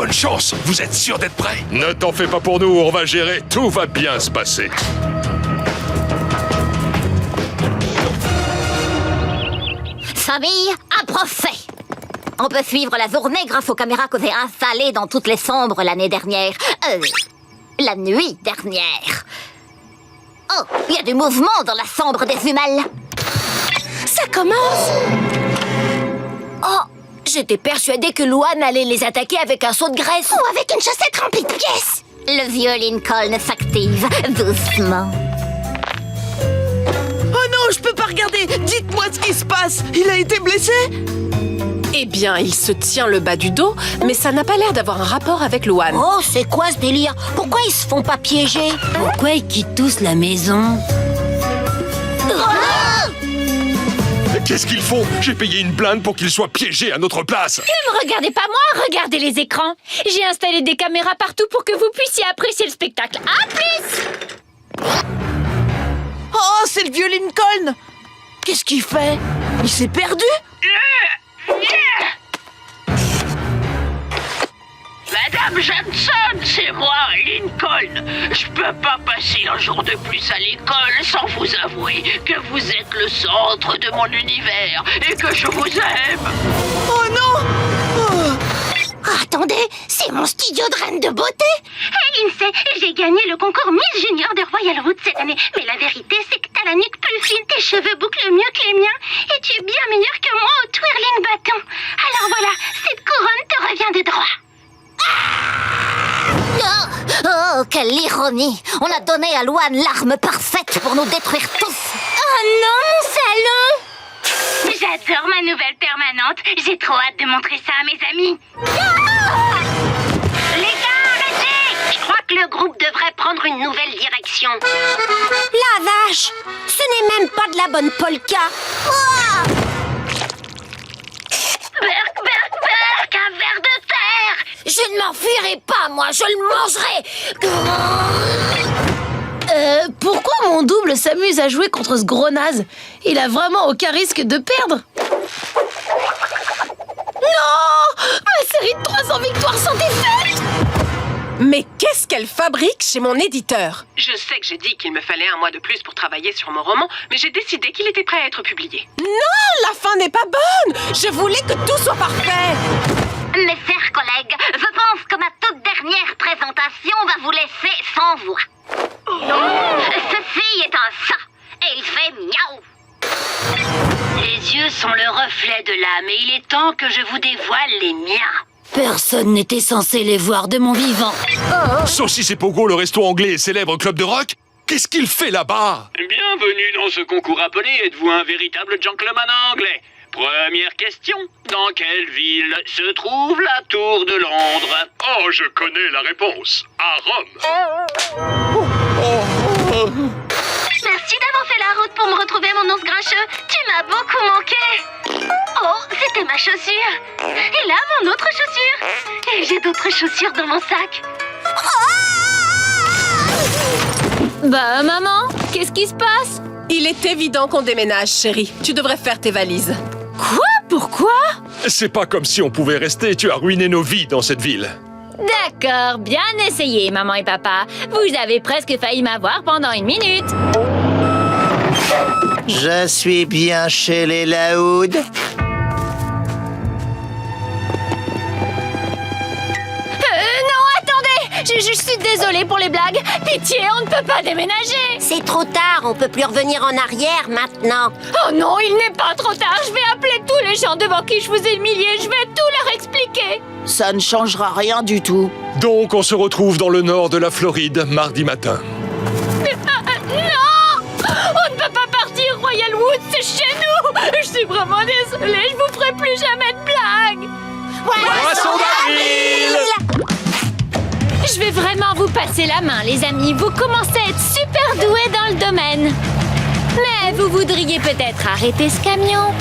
Bonne chance. Vous êtes sûr d'être prêts? Ne t'en fais pas pour nous, on va gérer. Tout va bien se passer. Famille, approche fait. On peut suivre la journée grâce aux caméras que j'ai installées dans toutes les chambres l'année dernière. La nuit dernière. Oh, il y a du mouvement dans la chambre des jumelles. Ça commence! Oh, j'étais persuadée que Louane allait les attaquer avec un seau de graisse. Ou avec une chaussette remplie de pièces. Le vieux Lincoln s'active doucement. Oh non, je peux pas regarder. Dites-moi ce qui se passe. Il a été blessé? Eh bien, il se tient le bas du dos, mais ça n'a pas l'air d'avoir un rapport avec Louane. Oh, c'est quoi ce délire? Pourquoi ils se font pas piéger? Pourquoi ils quittent tous la maison? Qu'est-ce qu'ils font? J'ai payé une blinde pour qu'ils soient piégés à notre place. Ne me regardez pas moi, regardez les écrans. J'ai installé des caméras partout pour que vous puissiez apprécier le spectacle. À plus! Oh, c'est le vieux Lincoln. Qu'est-ce qu'il fait? Il s'est perdu? Madame Johnson, c'est moi, Lincoln. Je peux pas passer un jour de plus à l'école sans vous avouer que vous êtes le centre de mon univers et que je vous aime. Oh non! Attendez, c'est mon studio de reine de beauté. Hey Lindsay, j'ai gagné le concours Miss Junior de Royal Root cette année. Mais la vérité, c'est que t'as la nuque plus fine, tes cheveux bouclent mieux que les miens. Et tu es bien meilleur que moi au twirling bâton. Alors voilà, cette couronne te revient de droit. Oh, quelle ironie. On a donné à Louane l'arme parfaite pour nous détruire tous. Oh non, mon salon! J'adore ma nouvelle permanente. J'ai trop hâte de montrer ça à mes amis. Les gars, arrêtez! Je crois que le groupe devrait prendre une nouvelle direction. La vache! Ce n'est même pas de la bonne polka! Berk, un ver de terre! Je ne m'enfuirai pas, moi! Je le mangerai! Pourquoi mon double s'amuse à jouer contre ce gros naze? Il a vraiment aucun risque de perdre. Non! Ma série de 300 victoires sont défaites! Mais qu'est-ce qu'elle fabrique chez mon éditeur? Je sais que j'ai dit qu'il me fallait un mois de plus pour travailler sur mon roman, mais j'ai décidé qu'il était prêt à être publié. Non, la fin n'est pas bonne! Je voulais que tout soit parfait! Mes chers collègues, je pense que ma toute dernière présentation va vous laisser sans voix. Ceci est un chat et il fait miaou. Les yeux sont le reflet de l'âme et il est temps que je vous dévoile les miens. Personne n'était censé les voir de mon vivant. Saucisse et Pogo, le resto anglais et célèbre club de rock? Qu'est-ce qu'il fait là-bas? Bienvenue dans ce concours appelé. Êtes-vous un véritable gentleman anglais? Première question. Dans quelle ville se trouve la Tour de Londres? Oh, je connais la réponse. À Rome. Merci d'avoir fait la route pour me retrouver, mon ours grincheux. Tu m'as beaucoup manqué. Oh, c'était ma chaussure. Et là, mon autre chaussure. Et j'ai d'autres chaussures dans mon sac. Bah, maman, qu'est-ce qui se passe? Il est évident qu'on déménage, chérie. Tu devrais faire tes valises. Quoi? Pourquoi? C'est pas comme si on pouvait rester. Tu as ruiné nos vies dans cette ville. D'accord, bien essayé, maman et papa. Vous avez presque failli m'avoir pendant 1 minute. Je suis bien chez les Laoud. Non, attendez! Je suis désolée pour les blagues. Pitié, on ne peut pas déménager. C'est trop tard, on peut plus revenir en arrière maintenant. Oh non, il n'est pas trop tard. Je vais appeler tous les gens devant qui je vous ai humilié. Je vais tout leur expliquer. Ça ne changera rien du tout. Donc, on se retrouve dans le nord de la Floride, mardi matin. Non! On ne peut pas partir, Royal Wood, c'est chez nous. Je suis vraiment désolée, je vous ferai plus jamais de blagues. Poisson d'avril! Je vais vraiment vous passer la main, les amis. Vous commencez à être super doués dans le domaine. Mais vous voudriez peut-être arrêter ce camion?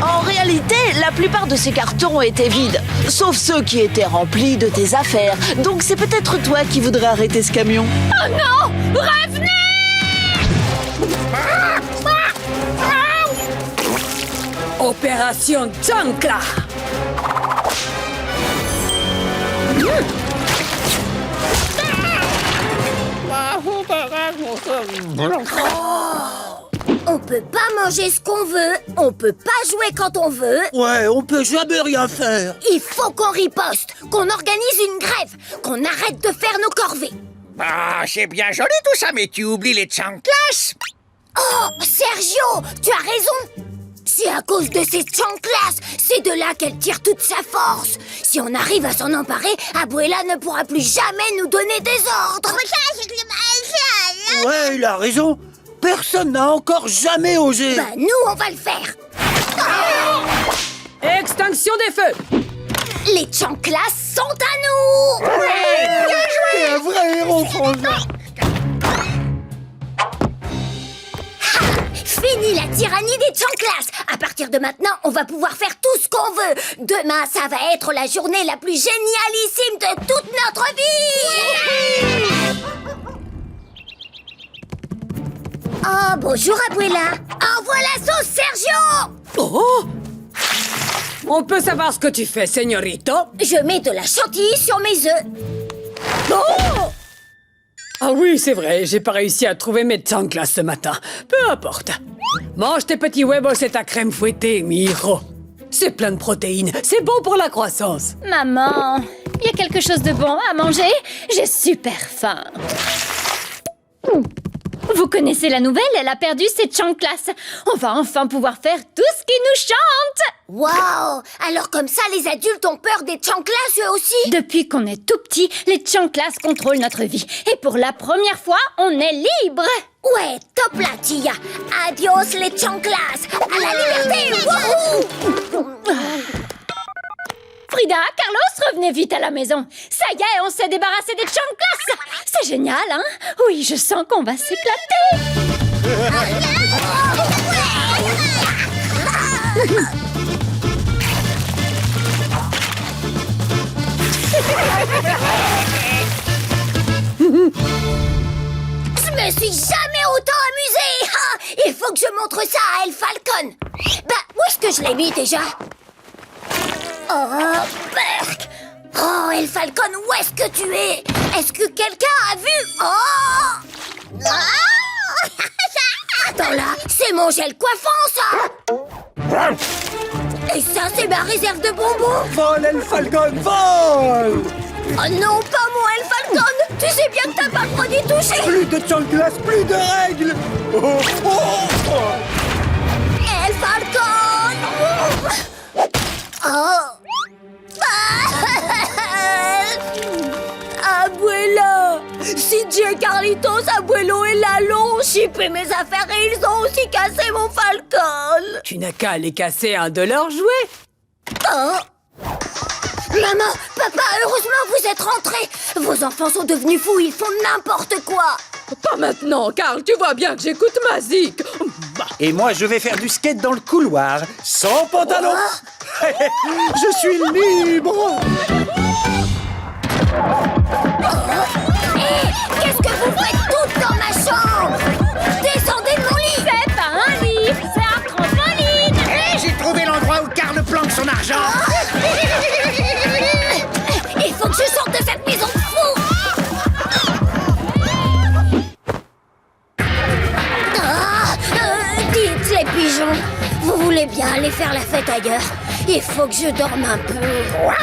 En réalité, la plupart de ces cartons étaient vides, sauf ceux qui étaient remplis de tes affaires. Donc c'est peut-être toi qui voudrais arrêter ce camion. Oh non! Revenez! Opération Chancla. On peut pas manger ce qu'on veut, on peut pas jouer quand on veut. Ouais, on peut jamais rien faire. Il faut qu'on riposte, qu'on organise une grève, qu'on arrête de faire nos corvées. Ah, c'est bien joli tout ça, mais tu oublies les chanclas. Oh, Sergio, tu as raison. C'est à cause de ces chanclas, c'est de là qu'elle tire toute sa force. Si on arrive à s'en emparer, Abuela ne pourra plus jamais nous donner des ordres. Ouais, il a raison. Personne n'a encore jamais osé. Bah nous, on va le faire. Extinction des feux! Les chanclas sont à nous. T'es un vrai héros, Franza. Fini la tyrannie des chanclas. À partir de maintenant, on va pouvoir faire tout ce qu'on veut. Demain, ça va être la journée la plus génialissime de toute notre vie. Oh, bonjour, Abuela. Envoie la sauce, Sergio. Oh! On peut savoir ce que tu fais, señorito? Je mets de la chantilly sur mes œufs. Oh! Ah oui, c'est vrai, j'ai pas réussi à trouver mes chanclas ce matin. Peu importe. Mange tes petits huevos et ta crème fouettée, mi hijo. C'est plein de protéines, c'est bon pour la croissance. Maman, il y a quelque chose de bon à manger? J'ai super faim. Vous connaissez la nouvelle? Elle a perdu ses chanclas. On va enfin pouvoir faire tout ce qui nous chante. Waouh! Alors comme ça, les adultes ont peur des chanclas eux aussi? Depuis qu'on est tout petit, les chanclas contrôlent notre vie. Et pour la première fois, on est libre. Ouais, top là, Tia. Adios les chanclas. À la liberté. Wouhou! Frida, Carlos, revenez vite à la maison. Ça y est, on s'est débarrassé des chanclas. C'est génial, hein? Oui, je sens qu'on va s'éclater. Je me suis jamais autant amusée. Ah, il faut que je montre ça à El Falcon. Bah, où est-ce que je l'ai mis déjà? Oh, Berk! Oh, El Falcon, où est-ce que tu es? Est-ce que quelqu'un a vu? Oh! Ah! Attends là, c'est mon gel coiffant, ça! Et ça, c'est ma réserve de bonbons! Vole, El Falcon, vole! Oh non, pas moi, El Falcon! Tu sais bien que t'as pas le droit d'y toucher! Plus de chanclas, plus de règles. Oh, oh, oh. El Falcon! Oh! Abuela! CJ et Carlitos, Abuelo et Lalo ont chippé mes affaires et ils ont aussi cassé mon Falcon! Tu n'as qu'à aller casser un de leurs jouets. Oh! Maman, papa, heureusement vous êtes rentrés! Vos enfants sont devenus fous, ils font n'importe quoi! Pas maintenant, Carl, tu vois bien que j'écoute ma zik. Et moi, je vais faire du skate dans le couloir, sans pantalon. Je suis libre. Qu'est-ce que vous faites toutes dans ma chambre? Descendez de mon lit! C'est pas un lit, c'est un trampoline. J'ai trouvé l'endroit où Karl planque son argent. Il faut que je sorte de cette maison de fou! Dites les pigeons, vous voulez bien aller faire la fête ailleurs? Il faut que je dorme un peu. Quoi?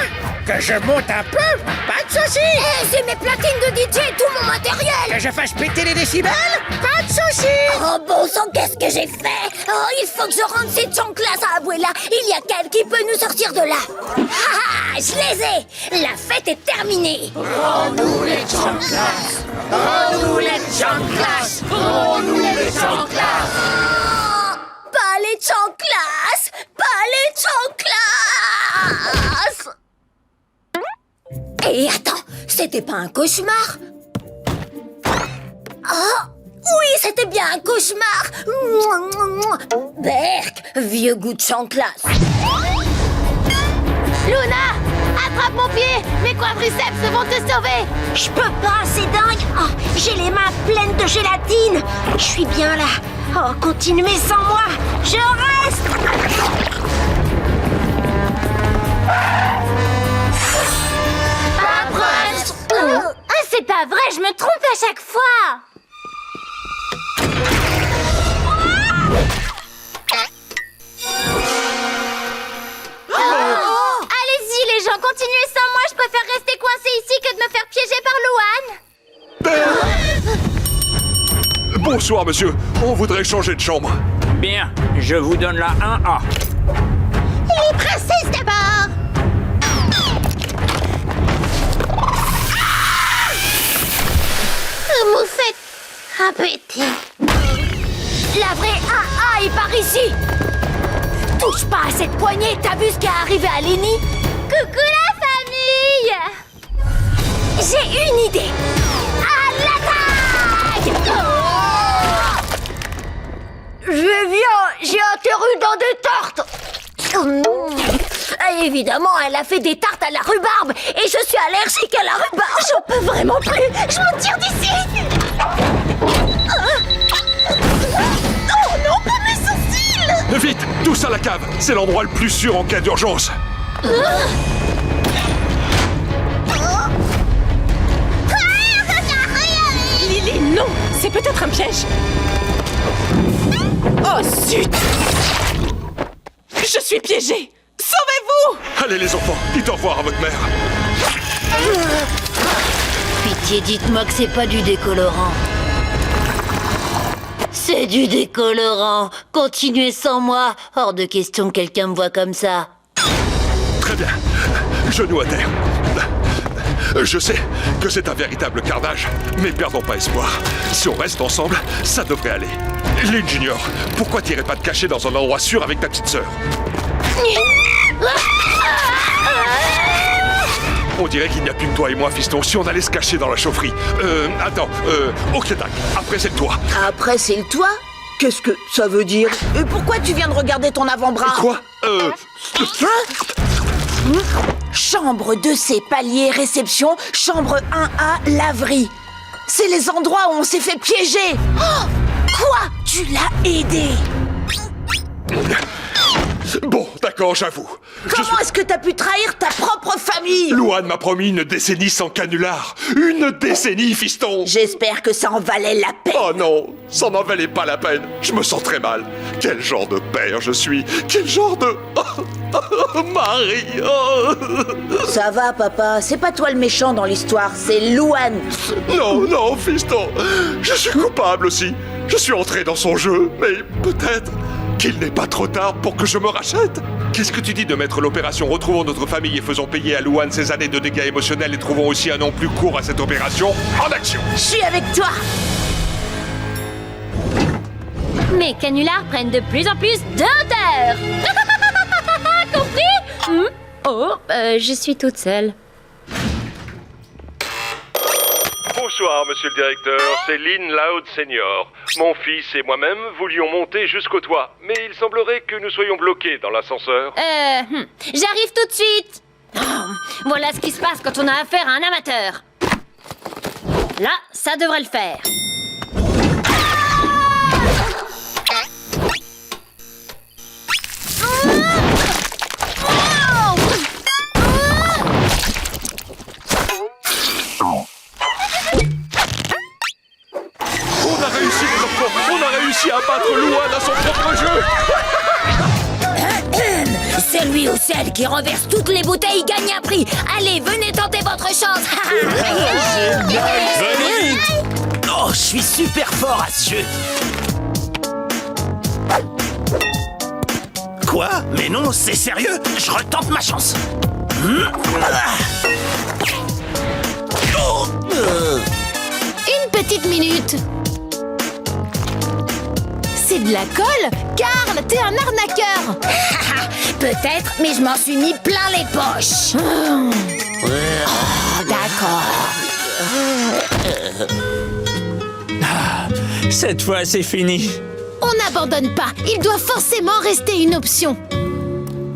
Que je monte un peu? Pas de soucis. C'est mes platines de DJ et tout mon matériel! Que je fasse péter les décibels? Pas de soucis. Oh bon sang, qu'est-ce que j'ai fait? Oh, il faut que je rende ces chanclas à Abuela. Il y a qu'elle qui peut nous sortir de là. Ah, je les ai. La fête est terminée. Rends-nous les chanclas. Rends-nous les chanclas. Rends-nous les chanclas. Oh, pas les chanclas. Pas les chanclas. Et attends, c'était pas un cauchemar? Oh, oui, c'était bien un cauchemar. Berk, vieux goût de chanclas. Luna, attrape mon pied. Mes quadriceps vont te sauver. Je peux pas, c'est dingue. Oh, j'ai les mains pleines de gélatine. Je suis bien là. Oh, continuez sans moi. Je reste. C'est pas vrai, je me trompe à chaque fois. continuer sans moi, je préfère rester coincée ici que de me faire piéger par Louane. Bonsoir, monsieur. On voudrait changer de chambre. Bien, je vous donne la 1A. Les princesses d'abord. Vous faites répéter. La vraie AA est par ici. Touche pas à cette poignée, t'as vu ce qui est arrivé à Lenny? Coucou la famille. J'ai une idée. À l'attaque! Je viens, j'ai un terru dans des tartes. Évidemment, elle a fait des tartes à la rhubarbe et je suis allergique à la rhubarbe. J'en peux vraiment plus. Je me tire d'ici. Oh non, pas mes sourcils. Vite, tous à la cave. C'est l'endroit le plus sûr en cas d'urgence. Lily, non! C'est peut-être un piège. Oh, zut! Je suis piégée! Sauvez-vous! Allez les enfants, dites au revoir à votre mère. Pitié, dites-moi que c'est pas du décolorant. C'est du décolorant. Continuez sans moi. Hors de question que quelqu'un me voit comme ça. Très bien. Genoux à terre. Je sais que c'est un véritable carnage, mais perdons pas espoir. Si on reste ensemble, ça devrait aller. Lynn Junior, pourquoi t'irais pas te cacher dans un endroit sûr avec ta petite sœur? On dirait qu'il n'y a plus que toi et moi, fiston, si on allait se cacher dans la chaufferie. Ok, tac, après c'est le toit. Après, c'est le toit? Qu'est-ce que ça veut dire? Et pourquoi tu viens de regarder ton avant-bras? Quoi? Chambre 2C, palier, réception. Chambre 1A, laverie. C'est les endroits où on s'est fait piéger. Oh, quoi? Tu l'as aidé? Bon, d'accord, j'avoue. Comment est-ce que t'as pu trahir ta propre famille? Louane m'a promis une décennie sans canular. Une décennie, fiston. J'espère que ça en valait la peine. Oh non, ça n'en valait pas la peine. Je me sens très mal. Quel genre de père je suis? Quel genre de... mari. Ça va, papa. C'est pas toi le méchant dans l'histoire, c'est Louane. Non, fiston. Je suis coupable aussi. Je suis entré dans son jeu, mais peut-être qu'il n'est pas trop tard pour que je me rachète. Qu'est-ce que tu dis de mettre l'opération Retrouvons notre famille et faisons payer à Louane ses années de dégâts émotionnels et trouvons aussi un nom plus court à cette opération en action? Je suis avec toi. Mes canulars prennent de plus en plus de hauteur. Compris? Je suis toute seule. Bonsoir, monsieur le directeur, c'est Lynn Loud Senior. Mon fils et moi-même voulions monter jusqu'au toit, mais il semblerait que nous soyons bloqués dans l'ascenseur. J'arrive tout de suite. Voilà ce qui se passe quand on a affaire à un amateur. Là, ça devrait le faire. On a réussi, les enfants. On a réussi à battre Louane à son propre jeu. Celui ou celle qui renverse toutes les bouteilles gagne un prix. Allez, venez tenter votre chance. Oh, je suis super fort à ce jeu. Quoi? Mais non, c'est sérieux? Je retente ma chance. Une petite minute. C'est de la colle? Karl, t'es un arnaqueur. Peut-être, mais je m'en suis mis plein les poches. D'accord. Cette fois, c'est fini. On n'abandonne pas. Il doit forcément rester une option.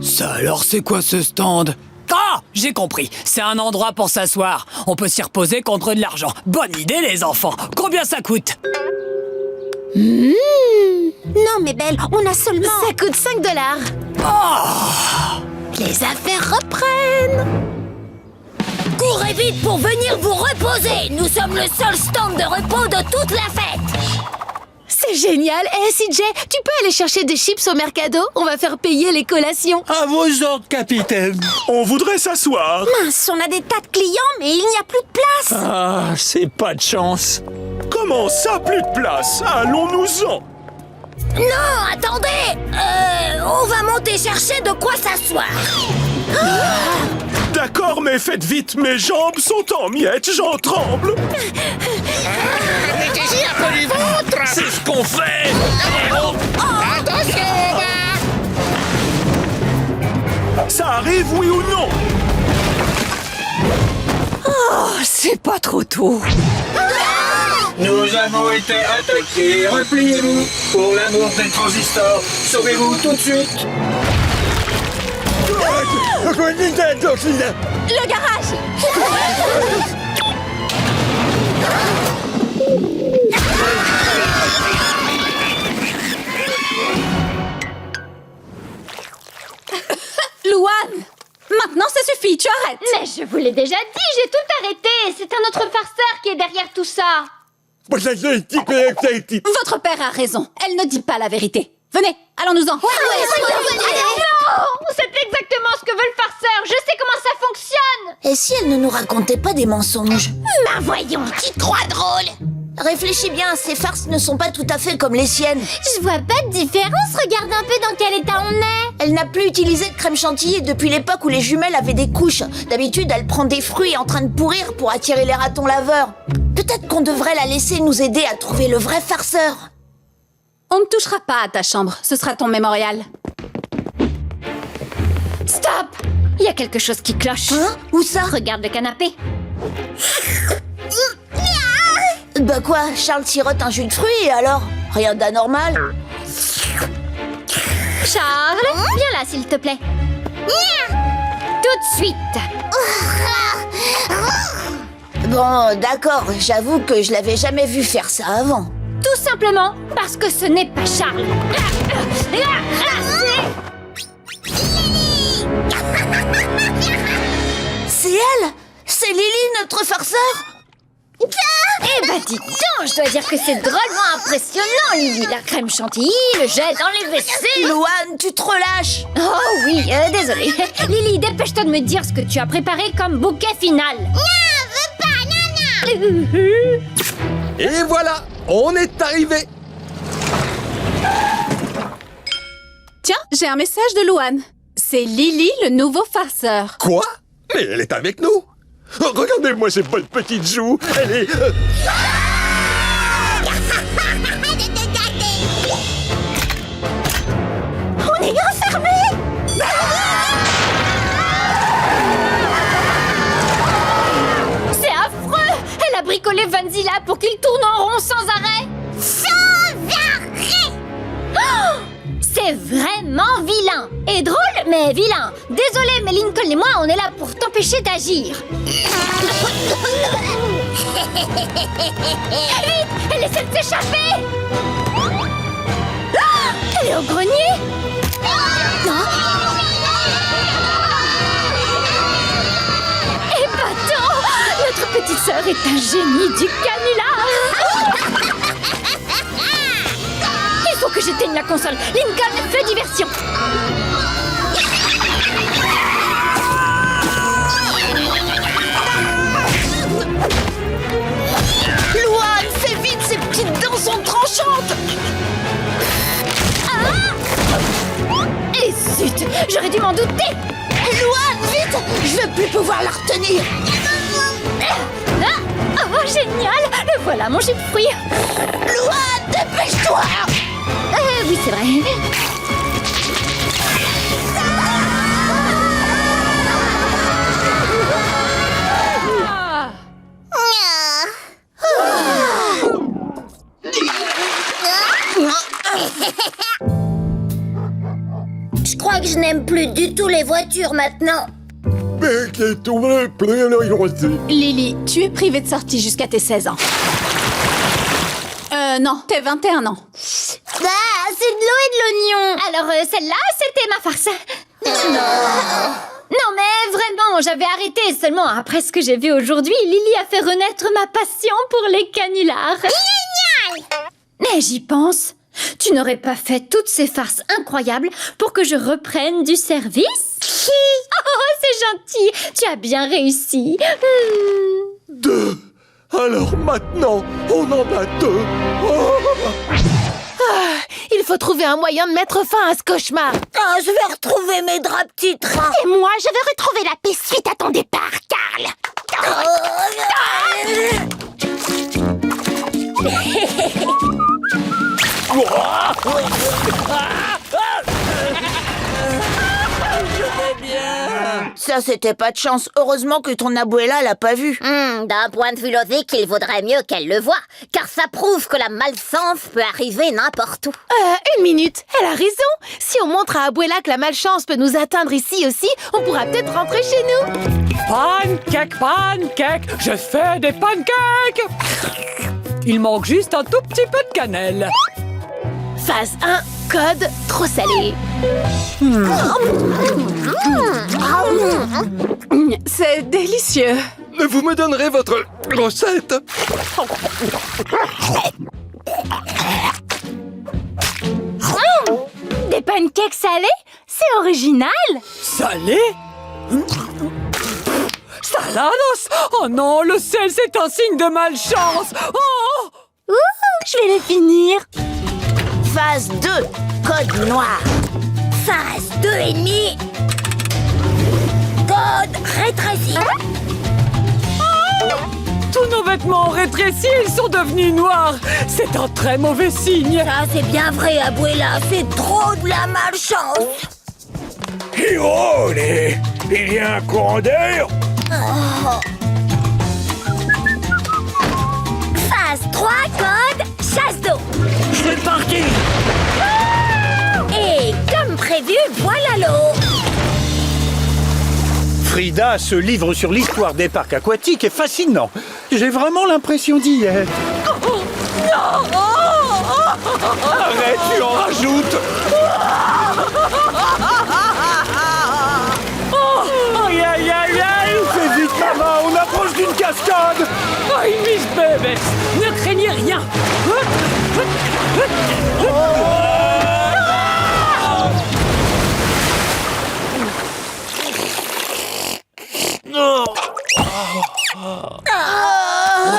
Ça alors, c'est quoi ce stand? Ah, j'ai compris. C'est un endroit pour s'asseoir. On peut s'y reposer contre de l'argent. Bonne idée, les enfants. Combien ça coûte? Non, mais Belle, on a seulement... Ça coûte $5. Les affaires reprennent. Courez vite pour venir vous reposer. Nous sommes le seul stand de repos de toute la fête. C'est génial. CJ, tu peux aller chercher des chips au Mercado? On va faire payer les collations. À vos ordres, capitaine. On voudrait s'asseoir. Mince, on a des tas de clients, mais il n'y a plus de place. Ah, c'est pas de chance. Comment ça, plus de place? Allons-nous-en. Non, attendez. On va monter chercher de quoi s'asseoir. D'accord, mais faites vite, mes jambes sont en miettes, j'en tremble. Mettez-y un peu du ventre. C'est ce qu'on fait. Attention, Ça arrive, oui ou non? Oh, c'est pas trop tôt. Nous avons été attaqués. Repliez-vous. Pour l'amour des transistors, sauvez-vous tout de suite. Le garage. Louane, maintenant ça suffit, tu arrêtes. Mais je vous l'ai déjà dit, j'ai tout arrêté. C'est un autre farceur qui est derrière tout ça. Votre père a raison. Elle ne dit pas la vérité. Venez, allons-nous-en. Non, c'est exactement ce que veut le farceur. Je sais comment ça fonctionne. Et si elle ne nous racontait pas des mensonges? Ben voyons, qui te croit drôle? Réfléchis bien, ces farces ne sont pas tout à fait comme les siennes. Je vois pas de différence, regarde un peu dans quel état on est. Elle n'a plus utilisé de crème chantilly depuis l'époque où les jumelles avaient des couches. D'habitude, elle prend des fruits en train de pourrir pour attirer les ratons laveurs. Peut-être qu'on devrait la laisser nous aider à trouver le vrai farceur. On ne touchera pas à ta chambre. Ce sera ton mémorial. Stop! Il y a quelque chose qui cloche. Hein? Où ça? Regarde le canapé. Bah quoi, Charles sirote un jus de fruits et alors? Rien d'anormal. Charles, viens là s'il te plaît. Tout de suite. Bon, d'accord, j'avoue que je l'avais jamais vu faire ça avant. Tout simplement parce que ce n'est pas Charles. C'est elle? C'est Lily, notre farceur? Eh ben dis donc, je dois dire que c'est drôlement impressionnant, Lily. La crème chantilly, le jet dans les WC. Louane, tu te relâches. Oh oui, désolé. Lily, dépêche-toi de me dire ce que tu as préparé comme bouquet final. Et voilà, on est arrivé. Tiens, j'ai un message de Louane. C'est Lily, le nouveau farceur. Quoi? Mais elle est avec nous. Oh, regardez-moi ces bonnes petites joues. Elle est... On est enfermés. C'est affreux. Elle a bricolé Vanzilla pour qu'il tourne en rond sans arrêt. Sans arrêt. Oh, c'est vraiment vilain. Et drôle, mais vilain. Désolé, mais Lincoln et moi, on est là pour t'empêcher d'agir. Vite, elle essaie de s'échapper. Ah, elle est au grenier. Épatant. Notre petite sœur est un génie du canular. Il faut que j'éteigne la console. Lincoln, fais diversion. Louane, fais vite, ces petites dents sont tranchantes. Et zut, j'aurais dû m'en douter. Louane, vite, je veux plus pouvoir la retenir. Oh, génial. Le voilà, mon jus de fruits. Louane, dépêche-toi. Oui, c'est vrai. Je crois que je n'aime plus du tout les voitures maintenant. Lily, tu es privée de sortie jusqu'à tes 16 ans. Non, t'es 21 ans. Bah, c'est de l'eau et de l'oignon. Alors, celle-là, c'était ma farce. Non, mais vraiment, j'avais arrêté seulement après ce que j'ai vu aujourd'hui. Lily a fait renaître ma passion pour les canulars. Génial. Mais j'y pense. Tu n'aurais pas fait toutes ces farces incroyables pour que je reprenne du service? Oh, c'est gentil. Tu as bien réussi. 2. Alors maintenant, on en a 2. Oh. Il faut trouver un moyen de mettre fin à ce cauchemar. Ah, je vais retrouver mes draps petits trains. Et moi, je vais retrouver la paix suite à ton départ, Carl. Ça, c'était pas de chance. Heureusement que ton abuela l'a pas vu. D'un point de vue logique, il vaudrait mieux qu'elle le voie, car ça prouve que la malchance peut arriver n'importe où. Une minute. Elle a raison. Si on montre à Abuela que la malchance peut nous atteindre ici aussi, on pourra peut-être rentrer chez nous. Pancake, pancake, je fais des pancakes. Il manque juste un tout petit peu de cannelle. Phase 1, code trop salé. C'est délicieux. Vous me donnerez votre recette? Des pancakes salés? C'est original. Salé? Salados? Oh non, le sel, c'est un signe de malchance. Oh! Je vais les finir. Phase 2, code noir. Phase 2,5. Code rétréci. Tous nos vêtements ont rétréci, ils sont devenus noirs. C'est un très mauvais signe. Ça, c'est bien vrai, Abuela. C'est trop de la malchance. Hirone, il y a un courant d'air. Phase 3, code chasse d'eau. C'est parti. Et comme prévu, voilà l'eau. Frida, ce livre sur l'histoire des parcs aquatiques est fascinant. J'ai vraiment l'impression d'y être. Arrête, tu en rajoutes. Aïe, aïe, aïe, aïe. Fais vite, maman, on approche d'une cascade. Aïe, Miss Bébé, ne craignez rien.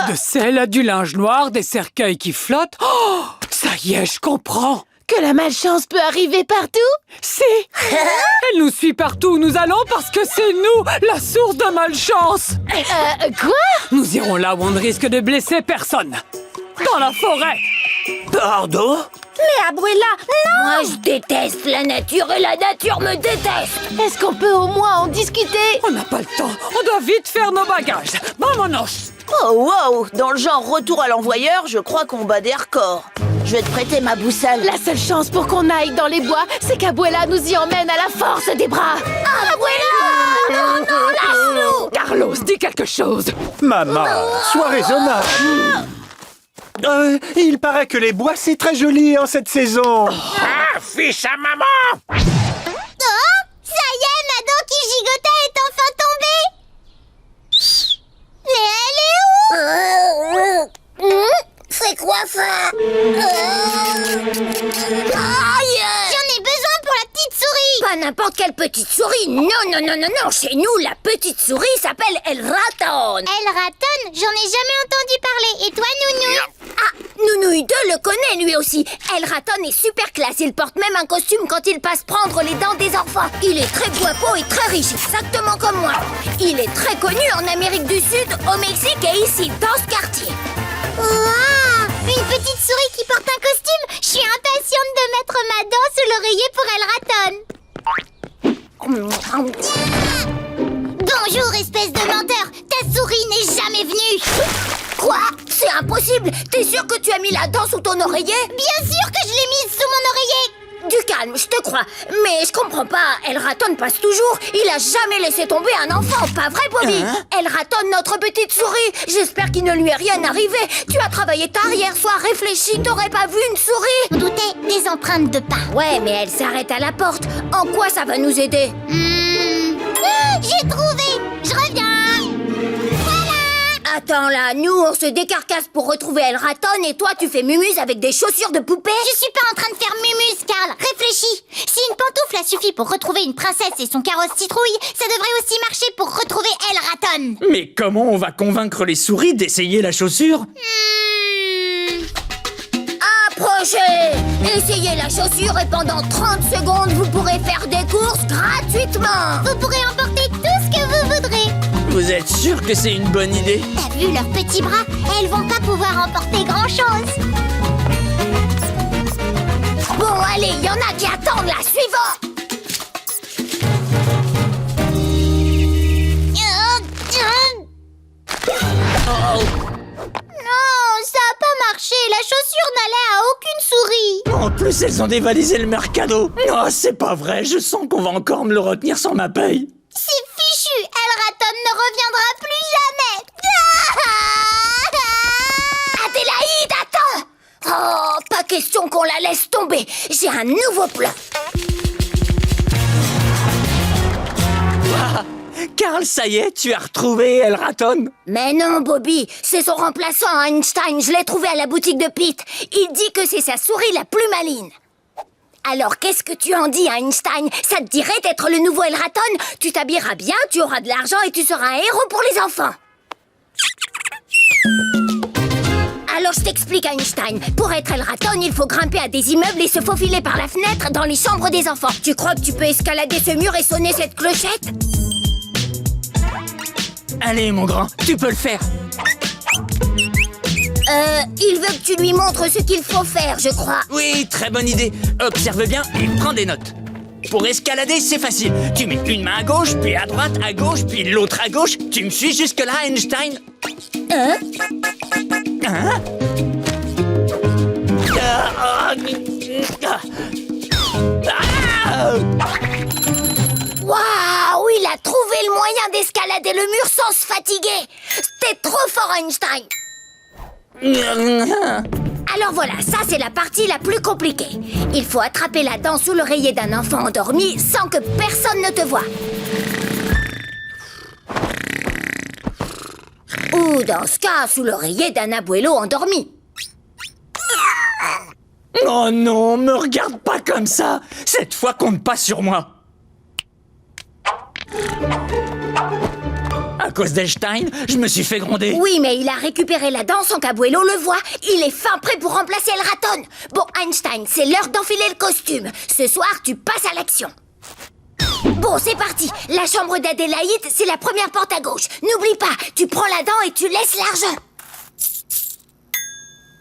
De sel, du linge noir, des cercueils qui flottent. Oh, ça y est, je comprends. Que la malchance peut arriver partout? Si. Elle nous suit partout où nous allons parce que c'est nous, la source de malchance. Quoi? Nous irons là où on ne risque de blesser personne. Dans la forêt. Pardon? Mais Abuela, non! Moi, je déteste la nature et la nature me déteste. Est-ce qu'on peut au moins en discuter? On n'a pas le temps. On doit vite faire nos bagages. Vamonos. Oh wow! Dans le genre retour à l'envoyeur, je crois qu'on bat des records. Je vais te prêter ma boussole. La seule chance pour qu'on aille dans les bois, c'est qu'Abuela nous y emmène à la force des bras. Abuela! Non, non, lâche-nous! Carlos, dis quelque chose. Maman, sois raisonnable. Il paraît que les bois, c'est très joli en cette saison. Ah, fils à maman. Oh, ça y est, ma dent qui gigotait est enfin tombée. Mais elle est où? C'est quoi ça? Aïe! J'en ai besoin pour la petite souris. Pas n'importe quelle petite souris. Non, non, non, non, non. Chez nous, la petite souris s'appelle El Raton. Elle ratonne, j'en ai jamais entendu parler. Et toi, Nounou? Ah, Nounouille 2 le connaît lui aussi. El Raton est super classe. Il porte même un costume quand il passe prendre les dents des enfants. Il est très guapo et très riche, exactement comme moi. Il est très connu en Amérique du Sud, au Mexique et ici, dans ce quartier. Waouh! Une petite souris qui porte un costume. Je suis impatiente de mettre ma dent sous l'oreiller pour Elle ratonne. Bonjour, espèce de menteur. Ta souris n'est jamais venue. Quoi? C'est impossible. T'es sûr que tu as mis la dent sous ton oreiller? Bien sûr que je l'ai mise sous mon oreiller. Du calme, je te crois. Mais je comprends pas. El Raton passe toujours. Il a jamais laissé tomber un enfant. Pas vrai, Bobby? El Raton, notre petite souris. J'espère qu'il ne lui est rien arrivé. Tu as travaillé tard hier soir. Réfléchis, t'aurais pas vu une souris? On doutait des empreintes de pas. Ouais, mais elle s'arrête à la porte. En quoi ça va nous aider? J'ai trouvé. Je reviens. Voilà. Attends là, nous on se décarcasse pour retrouver El Raton et toi tu fais mumuse avec des chaussures de poupée? Je suis pas en train de faire mumuse, Carl. Réfléchis. Si une pantoufle a suffi pour retrouver une princesse et son carrosse citrouille, ça devrait aussi marcher pour retrouver El Raton. Mais comment on va convaincre les souris d'essayer la chaussure? Approchez! Essayez la chaussure et pendant 30 secondes, vous pourrez faire des courses gratuitement! Vous pourrez emporter tout ce que vous voudrez. Vous êtes sûr que c'est une bonne idée? T'as vu leurs petits bras? Elles vont pas pouvoir emporter grand-chose. Bon, allez, il y en a qui attendent la suivante! Non, ça a pas marché. La chaussure n'allait à aucune souris. En plus, elles ont dévalisé le mercado. Oh, c'est pas vrai, je sens qu'on va encore me le retenir sans ma paye. C'est fichu. El Raton ne reviendra plus jamais. Adélaïde, attends! Oh, pas question qu'on la laisse tomber. J'ai un nouveau plan. Carl, ça y est, tu as retrouvé El Raton? Mais non, Bobby, c'est son remplaçant, Einstein. Je l'ai trouvé à la boutique de Pete. Il dit que c'est sa souris la plus maligne. Alors, qu'est-ce que tu en dis, Einstein? Ça te dirait d'être le nouveau El Raton? Tu t'habilleras bien, tu auras de l'argent et tu seras un héros pour les enfants. Alors, je t'explique, Einstein. Pour être El Raton, il faut grimper à des immeubles et se faufiler par la fenêtre dans les chambres des enfants. Tu crois que tu peux escalader ce mur et sonner cette clochette? Allez, mon grand, tu peux le faire. Il veut que tu lui montres ce qu'il faut faire, je crois. Oui, très bonne idée. Observe bien et prends des notes. Pour escalader, c'est facile. Tu mets une main à gauche, puis à droite, à gauche, puis l'autre à gauche. Tu me suis jusque-là, Einstein? Hein? Waouh, il a trouvé le moyen d'escalader le mur sans se fatiguer. T'es trop fort, Einstein. Alors voilà, ça c'est la partie la plus compliquée. Il faut attraper la dent sous l'oreiller d'un enfant endormi sans que personne ne te voie. Ou dans ce cas, sous l'oreiller d'un abuelo endormi. Oh non, me regarde pas comme ça. Cette fois, compte pas sur moi. À cause d'Einstein, je me suis fait gronder. Oui, mais il a récupéré la dent sans qu'Abuelo le voie. Il est fin prêt pour remplacer El Raton. Bon, Einstein, c'est l'heure d'enfiler le costume. Ce soir, tu passes à l'action. Bon, c'est parti. La chambre d'Adélaïde, c'est la première porte à gauche. N'oublie pas, tu prends la dent et tu laisses l'argent.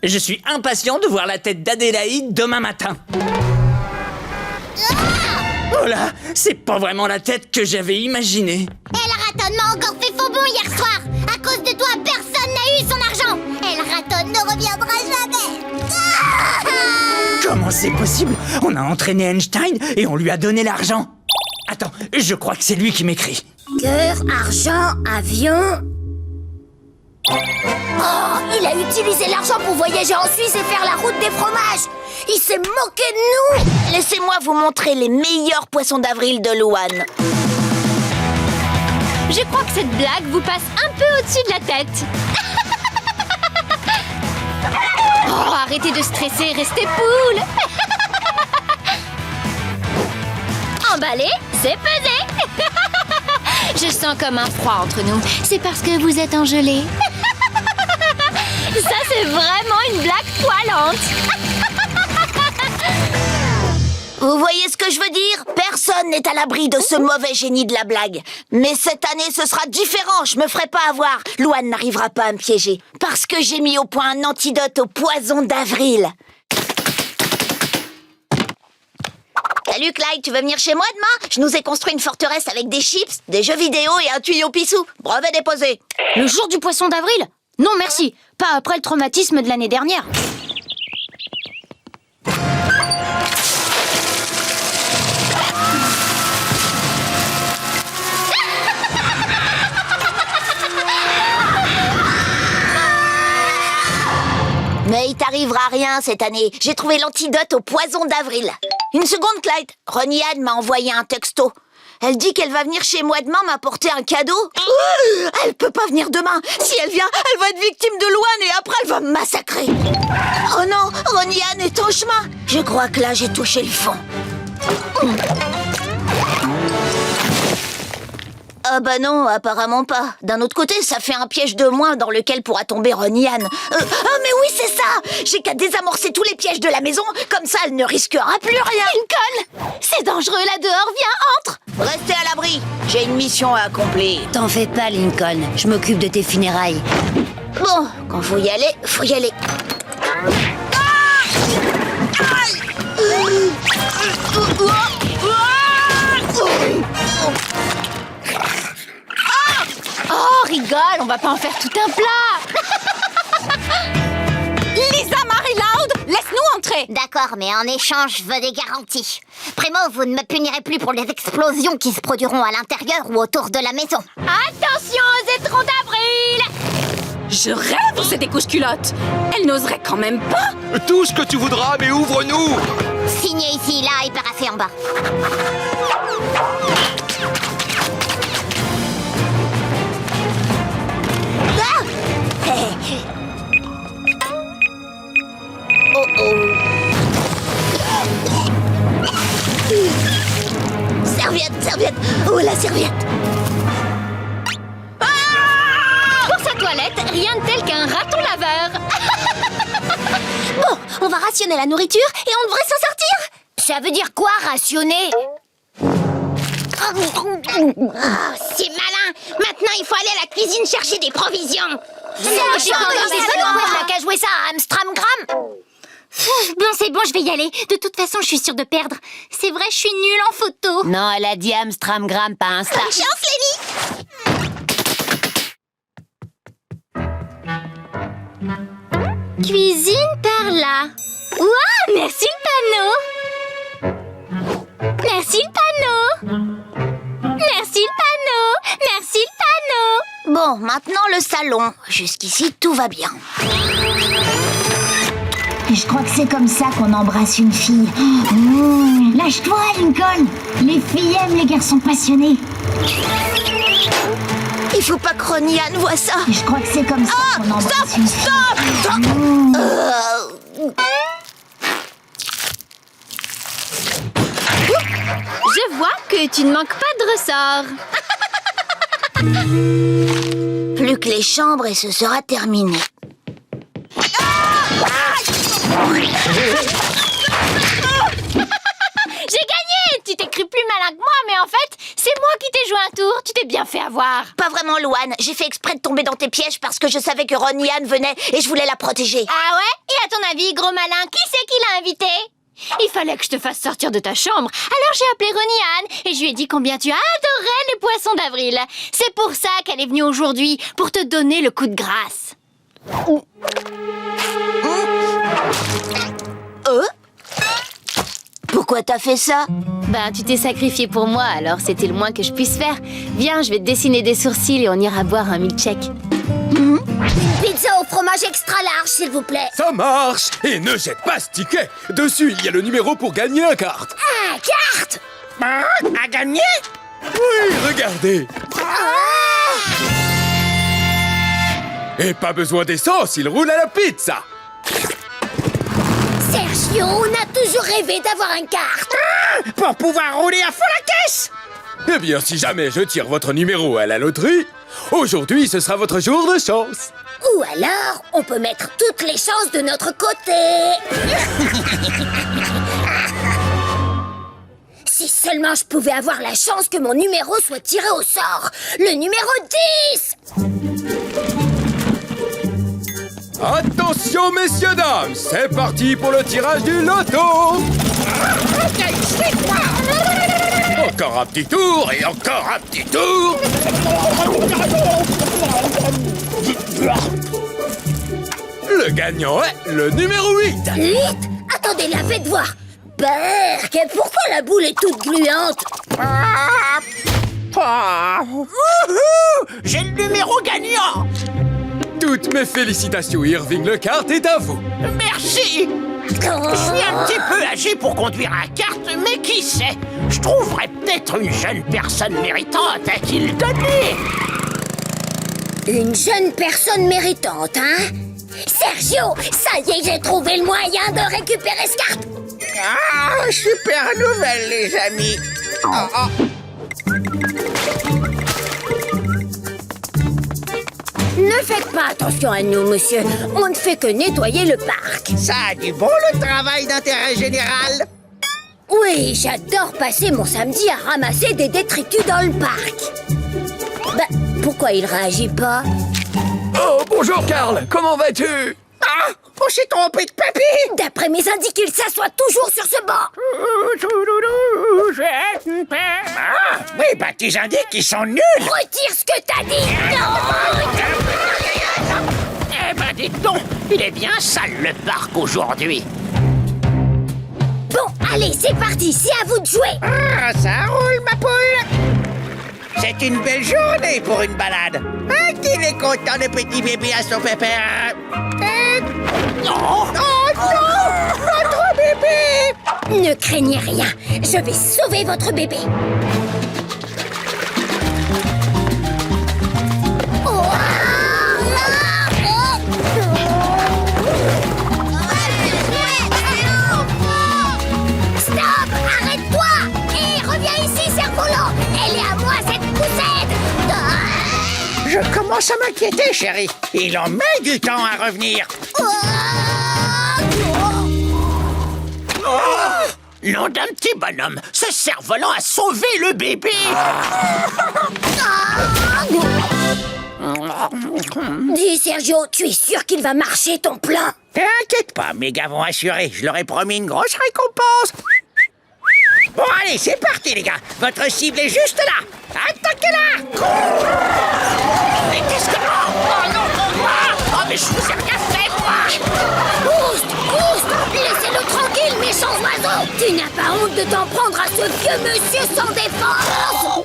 Je suis impatient de voir la tête d'Adélaïde demain matin. Oh là, c'est pas vraiment la tête que j'avais imaginée. El Raton m'a encore fait faux bon hier soir. À cause de toi, personne n'a eu son argent. El Raton ne reviendra jamais. Comment c'est possible? On a entraîné Einstein et on lui a donné l'argent. Attends, je crois que c'est lui qui m'écrit. Cœur, argent, avion... Oh, il a utilisé l'argent pour voyager en Suisse et faire la route des fromages. Il s'est moqué de nous. Laissez-moi vous montrer les meilleurs poissons d'avril de Louane. Je crois que cette blague vous passe un peu au-dessus de la tête. Oh, arrêtez de stresser, restez poule. Emballé, c'est pesé. Je sens comme un froid entre nous. C'est parce que vous êtes engelés. Ça, c'est vraiment une blague poilante. Vous voyez ce que je veux dire? Personne n'est à l'abri de ce mauvais génie de la blague. Mais cette année, ce sera différent. Je me ferai pas avoir. Louane n'arrivera pas à me piéger. Parce que j'ai mis au point un antidote au poison d'avril. Salut Clyde, tu veux venir chez moi demain? Je nous ai construit une forteresse avec des chips, des jeux vidéo et un tuyau pissou. Brevet déposé. Le jour du poisson d'avril? Non merci, pas après le traumatisme de l'année dernière. Mais il t'arrivera rien cette année. J'ai trouvé l'antidote au poison d'avril. Une seconde, Clyde. Ronnie Anne m'a envoyé un texto. Elle dit qu'elle va venir chez moi demain m'apporter un cadeau. Elle peut pas venir demain. Si elle vient, elle va être victime de Louane et après elle va me massacrer. Oh non, Ronnie Anne est en chemin. Je crois que là j'ai touché le fond. Ah bah non, apparemment pas. D'un autre côté, ça fait un piège de moins dans lequel pourra tomber Ronnie Anne. Ah mais oui, c'est ça. J'ai qu'à désamorcer tous les pièges de la maison, comme ça elle ne risquera plus rien. Lincoln, c'est dangereux là dehors, viens, entre. Restez à l'abri, j'ai une mission à accomplir. T'en fais pas, Lincoln. Je m'occupe de tes funérailles. Bon, quand faut y aller, faut y aller. Oh, rigole, on va pas en faire tout un plat. Lisa Marie Loud, laisse-nous entrer. D'accord, mais en échange, je veux des garanties. Primo, vous ne me punirez plus pour les explosions qui se produiront à l'intérieur ou autour de la maison. Attention aux étrons d'avril! Je rêve de ces découches-culottes. Elle n'oserait quand même pas. Tout ce que tu voudras, mais ouvre-nous! Signez ici, là, et paraffez en bas. Oh oh. Serviette. Oh, la serviette. Pour sa toilette, rien de tel qu'un raton laveur. Bon, on va rationner la nourriture et on devrait s'en sortir. Ça veut dire quoi, rationner? C'est malin. Maintenant, il faut aller à la cuisine chercher des provisions. T'as qu'à jouer ça à Amstramgram. Bon, c'est bon, je vais y aller. De toute façon, je suis sûre de perdre. C'est vrai, je suis nulle en photo. Non, elle a dit Amstramgram, pas Insta. Bonne chance, Lenny. Cuisine par là. Ouah, merci le panneau. Merci le panneau. Merci le panneau. Merci le panneau. Bon, maintenant le salon. Jusqu'ici, tout va bien. Je crois que c'est comme ça qu'on embrasse une fille. Lâche-toi, Lincoln. Les filles aiment les garçons passionnés. Il faut pas que Ronnie Anne voie ça. Je crois que c'est comme ça qu'on embrasse une fille. Stop. Je vois que tu ne manques pas de ressort. Plus que les chambres et ce sera terminé. J'ai gagné! Tu t'es cru plus malin que moi, mais en fait, c'est moi qui t'ai joué un tour. Tu t'es bien fait avoir. Pas vraiment, Louane. J'ai fait exprès de tomber dans tes pièges parce que je savais que Ronnie Anne venait et je voulais la protéger. Ah ouais? Et à ton avis, gros malin, qui c'est qui l'a invité? Il fallait que je te fasse sortir de ta chambre. Alors j'ai appelé Ronnie Anne et je lui ai dit combien tu adorais les poissons d'avril. C'est pour ça qu'elle est venue aujourd'hui, pour te donner le coup de grâce. Pourquoi t'as fait ça? Ben, tu t'es sacrifié pour moi, alors c'était le moins que je puisse faire. Viens, je vais te dessiner des sourcils et on ira boire un milkshake. Une pizza au fromage extra large, s'il vous plaît. Ça marche! Et ne jette pas ce ticket! Dessus, il y a le numéro pour gagner un kart! Ah, carte. À gagner? Oui, regardez! Et pas besoin d'essence, il roule à la pizza! Sergio, on a toujours rêvé d'avoir un kart. Pour pouvoir rouler à fond la caisse. Eh bien, si jamais je tire votre numéro à la loterie, aujourd'hui, ce sera votre jour de chance! Ou alors, on peut mettre toutes les chances de notre côté. Si seulement je pouvais avoir la chance que mon numéro soit tiré au sort. Le numéro 10. Attention, messieurs, dames, c'est parti pour le tirage du loto! Encore un petit tour et encore un petit tour! Le gagnant est le numéro 8! 8? Attendez, la faites voir. Berk, pourquoi la boule est toute gluante? J'ai le numéro gagnant. Toutes mes félicitations, Irving, le kart est à vous! Merci. Je suis un petit peu âgé pour conduire un kart, mais qui sait? Je trouverais peut-être une jeune personne méritante à qui le donner. Une jeune personne méritante, hein? Sergio, ça y est, j'ai trouvé le moyen de récupérer ce kart. Ah, super nouvelle, les amis. Ne faites pas attention à nous, monsieur. On ne fait que nettoyer le parc. Ça a du bon, le travail d'intérêt général. Oui, j'adore passer mon samedi à ramasser des détritus dans le parc. Bah, pourquoi il réagit pas? Oh, bonjour Karl, comment vas-tu? Ah, on s'est trompé de papier. D'après mes indices, il s'assoit toujours sur ce banc. Ah, oui, bah tes indices, ils sont nuls. Retire ce que t'as dit. Non. Eh ben, dites donc, il est bien sale le parc aujourd'hui. Bon, allez, c'est parti, c'est à vous de jouer. Ah, ça roule, ma poule. C'est une belle journée pour une balade. Ah, qu'il est content, le petit bébé à son pépère. Non! Oh non! Notre bébé! Ne craignez rien, je vais sauver votre bébé. Oh, stop! Arrête-toi! Et reviens ici, cerf-volant! Elle est à moi, cette poussette! Je commence à m'inquiéter, chérie. Il en met du temps à revenir. Oh, nom d'un petit bonhomme, ce cerf-volant a sauvé le bébé. Dis, Sergio, tu es sûr qu'il va marcher ton plan? T'inquiète pas, mes gars vont assurer. Je leur ai promis une grosse récompense. Bon, allez, c'est parti, les gars. Votre cible est juste là. Attaquez-la! Mais qu'est-ce que... Oh non, oh, mais je vous ai rien fait, moi! Oust! Oust! Laissez-le tranquille, méchant oiseau! Tu n'as pas honte de t'en prendre à ce vieux monsieur sans défense!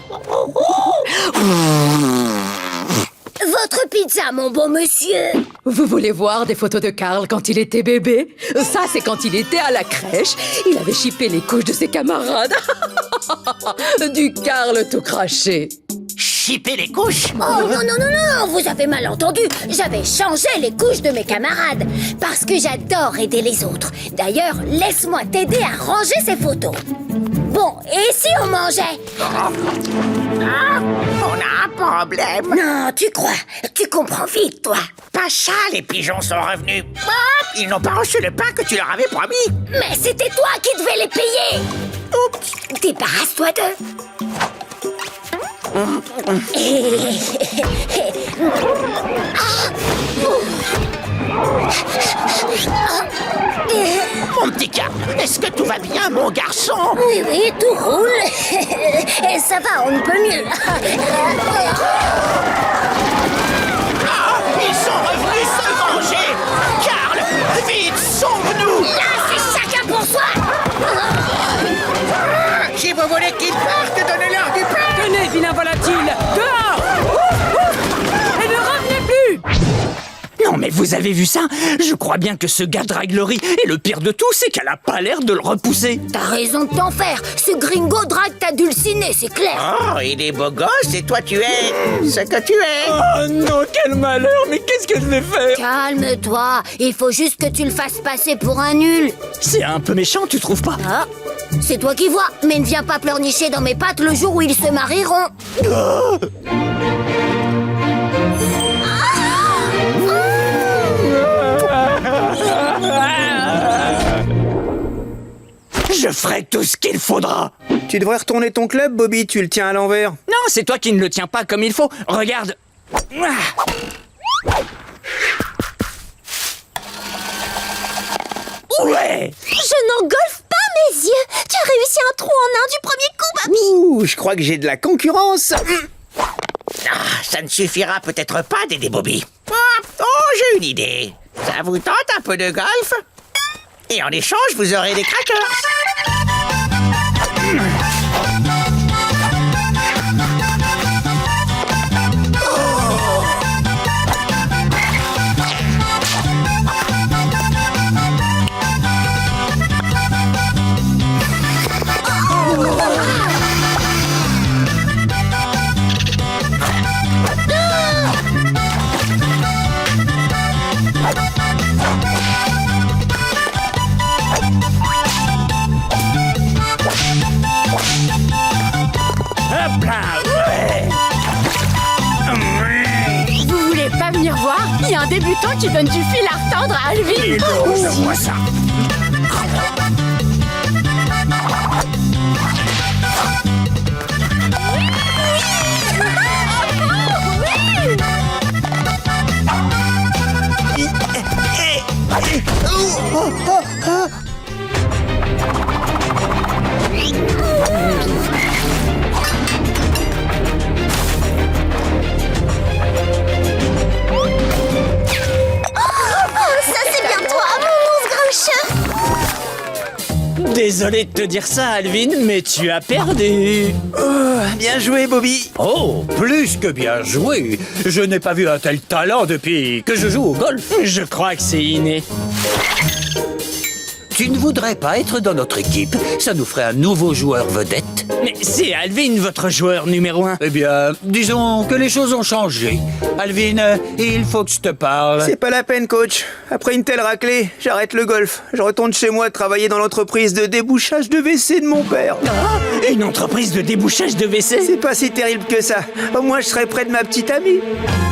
Votre pizza, mon beau monsieur! Vous voulez voir des photos de Karl quand il était bébé? Ça, c'est quand il était à la crèche. Il avait chippé les couches de ses camarades. Du Karl tout craché. Chipper les couches? Oh non, non, non, non, vous avez mal entendu. J'avais changé les couches de mes camarades parce que j'adore aider les autres. D'ailleurs, laisse-moi t'aider à ranger ces photos. Bon, et si on mangeait? Ah, on a un problème. Non, tu crois? Tu comprends vite, toi. Pas ça, les pigeons sont revenus. Ah, ils n'ont pas reçu le pain que tu leur avais promis. Mais c'était toi qui devais les payer. Oups. Débarrasse-toi d'eux. Mon petit Karl, est-ce que tout va bien, mon garçon? Oui, oui, tout roule. Et ça va, on ne peut mieux. Ah, ils sont revenus se venger. Karl, vite, sauve-nous. Là, c'est chacun pour soi. Si vous voulez qu'ils partent, donnez-leur du pain. Tenez, vilain volatile! Dehors! Et ne revenez plus! Non mais vous avez vu ça? Je crois bien que ce gars drague le riz. Et le pire de tout, c'est qu'elle a pas l'air de le repousser. T'as raison de t'en faire. Ce gringo drague ta dulcinée, c'est clair. Oh, il est beau gosse et toi tu es ce que tu es. Oh non, quel malheur! Mais qu'est-ce que je vais faire? Calme-toi. Il faut juste que tu le fasses passer pour un nul. C'est un peu méchant, tu trouves pas? Ah, c'est toi qui vois. Mais ne viens pas pleurnicher dans mes pattes le jour où ils se marieront. Oh. Je ferai tout ce qu'il faudra. Tu devrais retourner ton club, Bobby, tu le tiens à l'envers. Non, c'est toi qui ne le tiens pas comme il faut. Regarde. Ouais. Je n'engolfe pas mes yeux. Tu as réussi un trou en un du premier coup, Bobby. Ouh, je crois que j'ai de la concurrence. Ah, ça ne suffira peut-être pas d'aider Bobby. Oh, j'ai une idée. Ça vous tente un peu de golf? Et en échange, vous aurez des crackers. Il y a un débutant qui donne du fil à retordre à Alvin. Je vois ça. Désolé de te dire ça, Alvin, mais tu as perdu. Bien joué, Bobby. Oh, plus que bien joué. Je n'ai pas vu un tel talent depuis que je joue au golf. Je crois que c'est inné. Tu ne voudrais pas être dans notre équipe? Ça nous ferait un nouveau joueur vedette. Mais c'est Alvin, votre joueur numéro 1. Eh bien, disons que les choses ont changé. Alvin, il faut que je te parle. C'est pas la peine, coach. Après une telle raclée, j'arrête le golf. Je retourne chez moi travailler dans l'entreprise de débouchage de WC de mon père. Ah, une entreprise de débouchage de WC? C'est pas si terrible que ça. Au moins, je serai près de ma petite amie.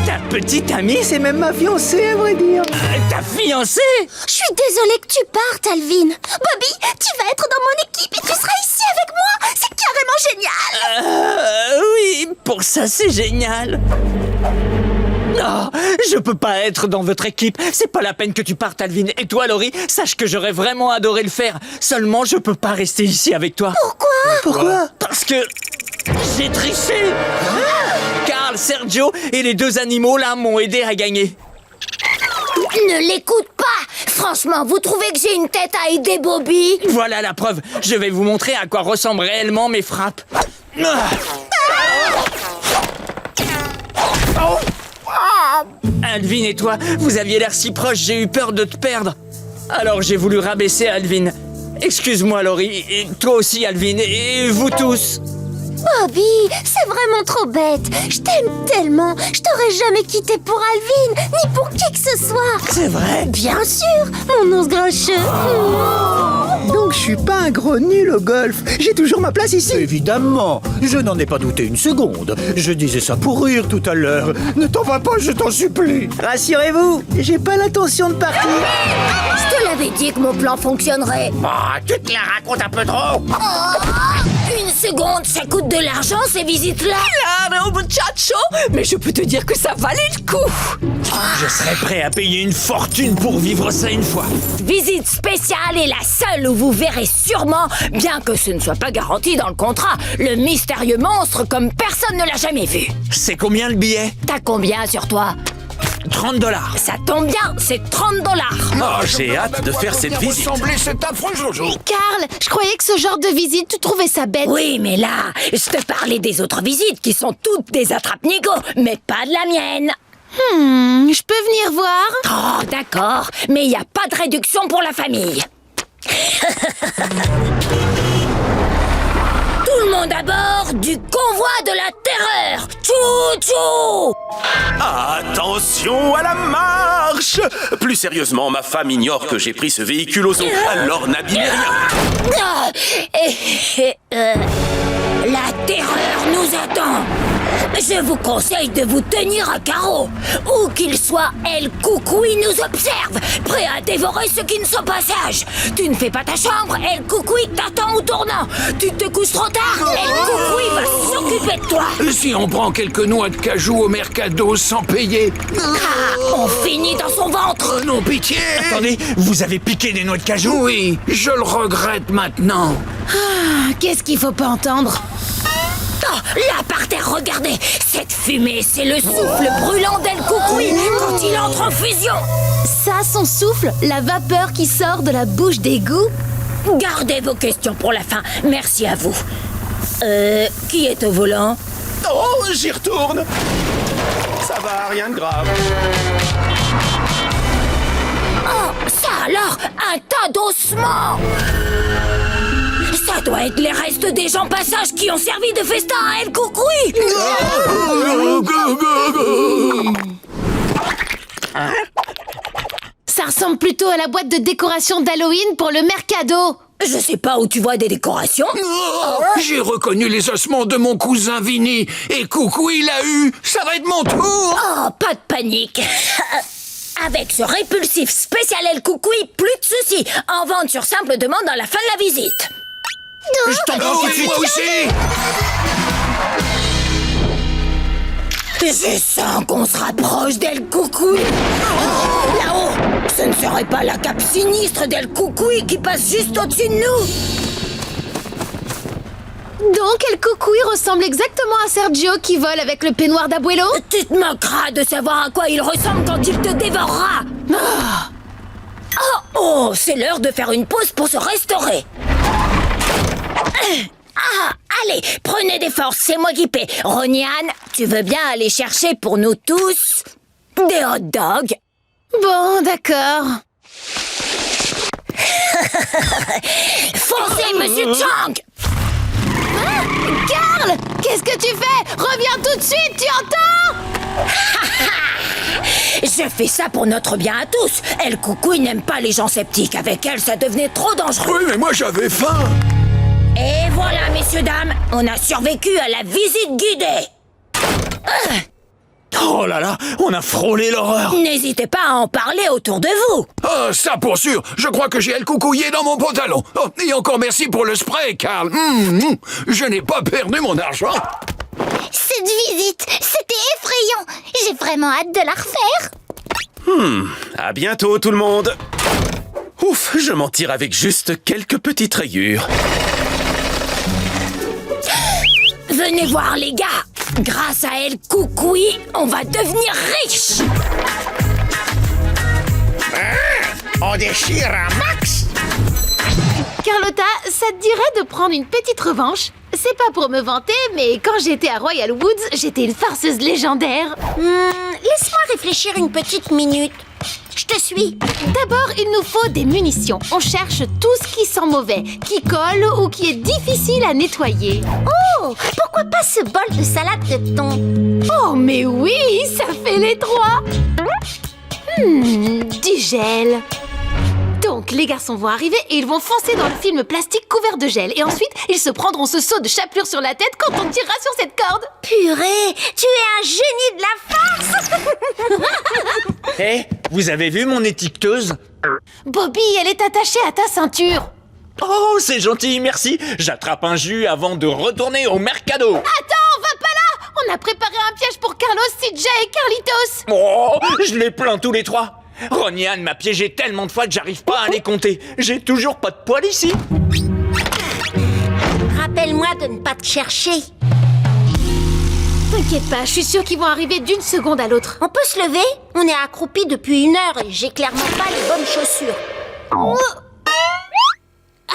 Ta petite amie? C'est même ma fiancée, à vrai dire. Ta fiancée? Je suis désolée que tu partes, Alvin. Bobby, tu vas être dans mon équipe et tu seras ici avec moi. C'est carrément génial. Oui, pour ça, c'est génial. Non, je peux pas être dans votre équipe. C'est pas la peine que tu partes, Alvin. Et toi, Laurie, sache que j'aurais vraiment adoré le faire. Seulement, je peux pas rester ici avec toi. Pourquoi? Parce que j'ai triché. Carl, Sergio et les 2 animaux là m'ont aidé à gagner. Ne l'écoute pas. Franchement, vous trouvez que j'ai une tête à aider Bobby? Voilà la preuve. Je vais vous montrer à quoi ressemblent réellement mes frappes. Alvin et toi, vous aviez l'air si proches, j'ai eu peur de te perdre. Alors j'ai voulu rabaisser Alvin. Excuse-moi, Laurie, et toi aussi, Alvin, et vous tous. Bobby, c'est vraiment trop bête. Je t'aime tellement. Je t'aurais jamais quitté pour Alvin, ni pour qui que ce soit. C'est vrai? Bien sûr, mon ours grincheux. Donc je suis pas un gros nul au golf. J'ai toujours ma place ici. Évidemment, je n'en ai pas douté une seconde. Je disais ça pour rire tout à l'heure. Ne t'en va pas, je t'en supplie. Rassurez-vous, j'ai pas l'intention de partir. Je te l'avais dit que mon plan fonctionnerait. Oh, tu te la racontes un peu trop. Une seconde, ça coûte de l'argent ces visites-là. Claro, muchacho. Mais je peux te dire que ça valait le coup. Je serais prêt à payer une fortune pour vivre ça une fois. Visite spéciale est la seule où vous verrez sûrement, bien que ce ne soit pas garanti dans le contrat, le mystérieux monstre comme personne ne l'a jamais vu. C'est combien le billet? T'as combien sur toi? $30. Ça tombe bien, c'est $30. Oh, j'ai hâte de faire cette visite. cet affreux Jojo. Carl, je croyais que ce genre de visite, tu trouvais ça bête. Oui, mais là, je te parlais des autres visites qui sont toutes des attrape-nigo, mais pas de la mienne. Je peux venir voir? Oh, d'accord, mais il n'y a pas de réduction pour la famille. Tout le monde à bord du convoi de la terreur. Tchou-tchou! Attention à la marche! Plus sérieusement, ma femme ignore que j'ai pris ce véhicule aux eaux, alors n'abîmez rien. La terreur nous attend. Je vous conseille de vous tenir à carreau. Où qu'il soit, El Coucoui nous observe, prêt à dévorer ceux qui ne sont pas sages. Tu ne fais pas ta chambre, El Coucoui t'attend au tournant. Tu te couches trop tard, El Coucoui va s'occuper de toi. Si on prend quelques noix de cajou au mercado sans payer... On finit dans son ventre. Non, pitié! Attendez, vous avez piqué des noix de cajou? Oui, je le regrette maintenant. Qu'est-ce qu'il faut pas entendre? Oh, là par terre, regardez. Cette fumée, c'est le souffle brûlant d'El Coucoui quand il entre en fusion. Ça, son souffle, la vapeur qui sort de la bouche d'égout? Gardez vos questions pour la fin. Merci à vous. Qui est au volant? Oh, j'y retourne. Ça va, rien de grave. Oh, ça alors, un tas d'ossements. Ça doit être les restes des gens passages qui ont servi de festin à El Coucoui. Ça ressemble plutôt à la boîte de décoration d'Halloween pour le mercado. Je sais pas où tu vois des décorations. J'ai reconnu les ossements de mon cousin Vinny et Coucou il l'a eu. Ça va être mon tour. Oh, pas de panique. Avec ce répulsif spécial El Coucoui, plus de soucis. En vente sur simple demande à la fin de la visite. Je t'en prends tout de suite. Moi aussi. Je sens qu'on se rapproche d'El Coucoui. Là-haut, ce ne serait pas la cape sinistre d'El Coucoui qui passe juste au-dessus de nous. Donc, El Coucoui ressemble exactement à Sergio qui vole avec le peignoir d'Abuelo? Tu te moqueras de savoir à quoi il ressemble quand il te dévorera. Oh, c'est l'heure de faire une pause pour se restaurer. Allez, prenez des forces, c'est moi qui paie. Ronian, tu veux bien aller chercher pour nous tous des hot dogs? Bon, d'accord. Foncez, Monsieur Chang! Carl! Qu'est-ce que tu fais? Reviens tout de suite, tu entends? Je fais ça pour notre bien à tous. El Coucoui n'aime pas les gens sceptiques. Avec elle, ça devenait trop dangereux. Oui, mais moi j'avais faim. Et voilà, messieurs, dames, on a survécu à la visite guidée. Oh là là, on a frôlé l'horreur. N'hésitez pas à en parler autour de vous. Ah, ça pour sûr. Je crois que j'ai El Coucouillé dans mon pantalon. Oh, et encore merci pour le spray, Carl. Je n'ai pas perdu mon argent. Cette visite, c'était effrayant. J'ai vraiment hâte de la refaire. À bientôt tout le monde. Ouf, je m'en tire avec juste quelques petites rayures. Venez voir, les gars. Grâce à El Coucoui, on va devenir riches. On déchire un max. Carlotta, ça te dirait de prendre une petite revanche? C'est pas pour me vanter, mais quand j'étais à Royal Woods, j'étais une farceuse légendaire. Laisse-moi réfléchir une petite minute. Je te suis. D'abord, il nous faut des munitions. On cherche tout ce qui sent mauvais, qui colle ou qui est difficile à nettoyer. Oh, pourquoi pas ce bol de salade de thon? Oh, mais oui, ça fait les trois. Du gel. Donc, les garçons vont arriver et ils vont foncer dans le film plastique couvert de gel. Et ensuite, ils se prendront ce seau de chapelure sur la tête quand on tirera sur cette corde. Purée, tu es un génie de la farce. Hé, vous avez vu mon étiqueteuse? Bobby, elle est attachée à ta ceinture. Oh, c'est gentil, merci. J'attrape un jus avant de retourner au mercado. Attends, va pas là. On a préparé un piège pour Carlos, CJ et Carlitos. Oh, je les plains tous les trois. Ronian m'a piégé tellement de fois que j'arrive pas à les compter. J'ai toujours pas de poils ici. Rappelle-moi de ne pas te chercher. T'inquiète pas, je suis sûre qu'ils vont arriver d'une seconde à l'autre. On peut se lever? On est accroupis depuis 1 heure et j'ai clairement pas les bonnes chaussures.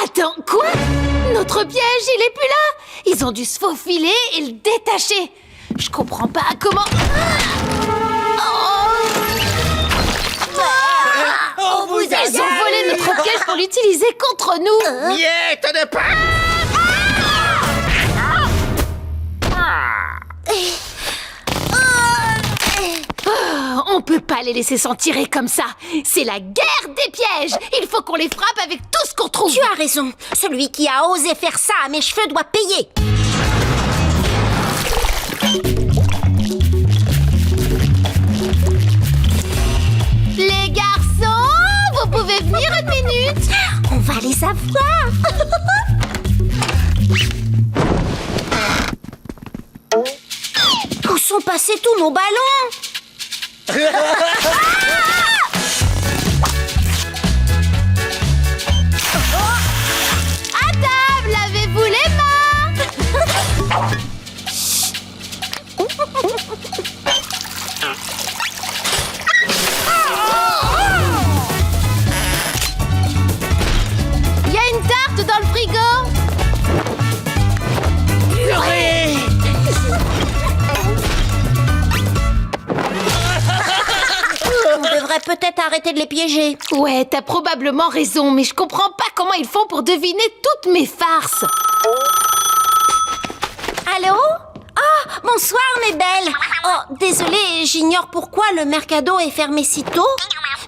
Attends, quoi? Notre piège, il est plus là. Ils ont dû se faufiler et le détacher. Je comprends pas comment... On vous a Ils ont volé notre piège pour l'utiliser contre nous. Miette de pain. On peut pas les laisser s'en tirer comme ça. C'est la guerre des pièges. Il faut qu'on les frappe avec tout ce qu'on trouve. Tu as raison. Celui qui a osé faire ça à mes cheveux doit payer. Les garçons, vous pouvez venir 1 minute? On va les avoir. Où sont passés tous nos ballons? À table, lavez-vous les mains. Il y a une tarte dans le frigo. Purée. On devrait peut-être arrêter de les piéger. Ouais, t'as probablement raison, mais je comprends pas comment ils font pour deviner toutes mes farces. Allô? Ah, bonsoir mes belles. Oh, désolée, j'ignore pourquoi le mercado est fermé si tôt.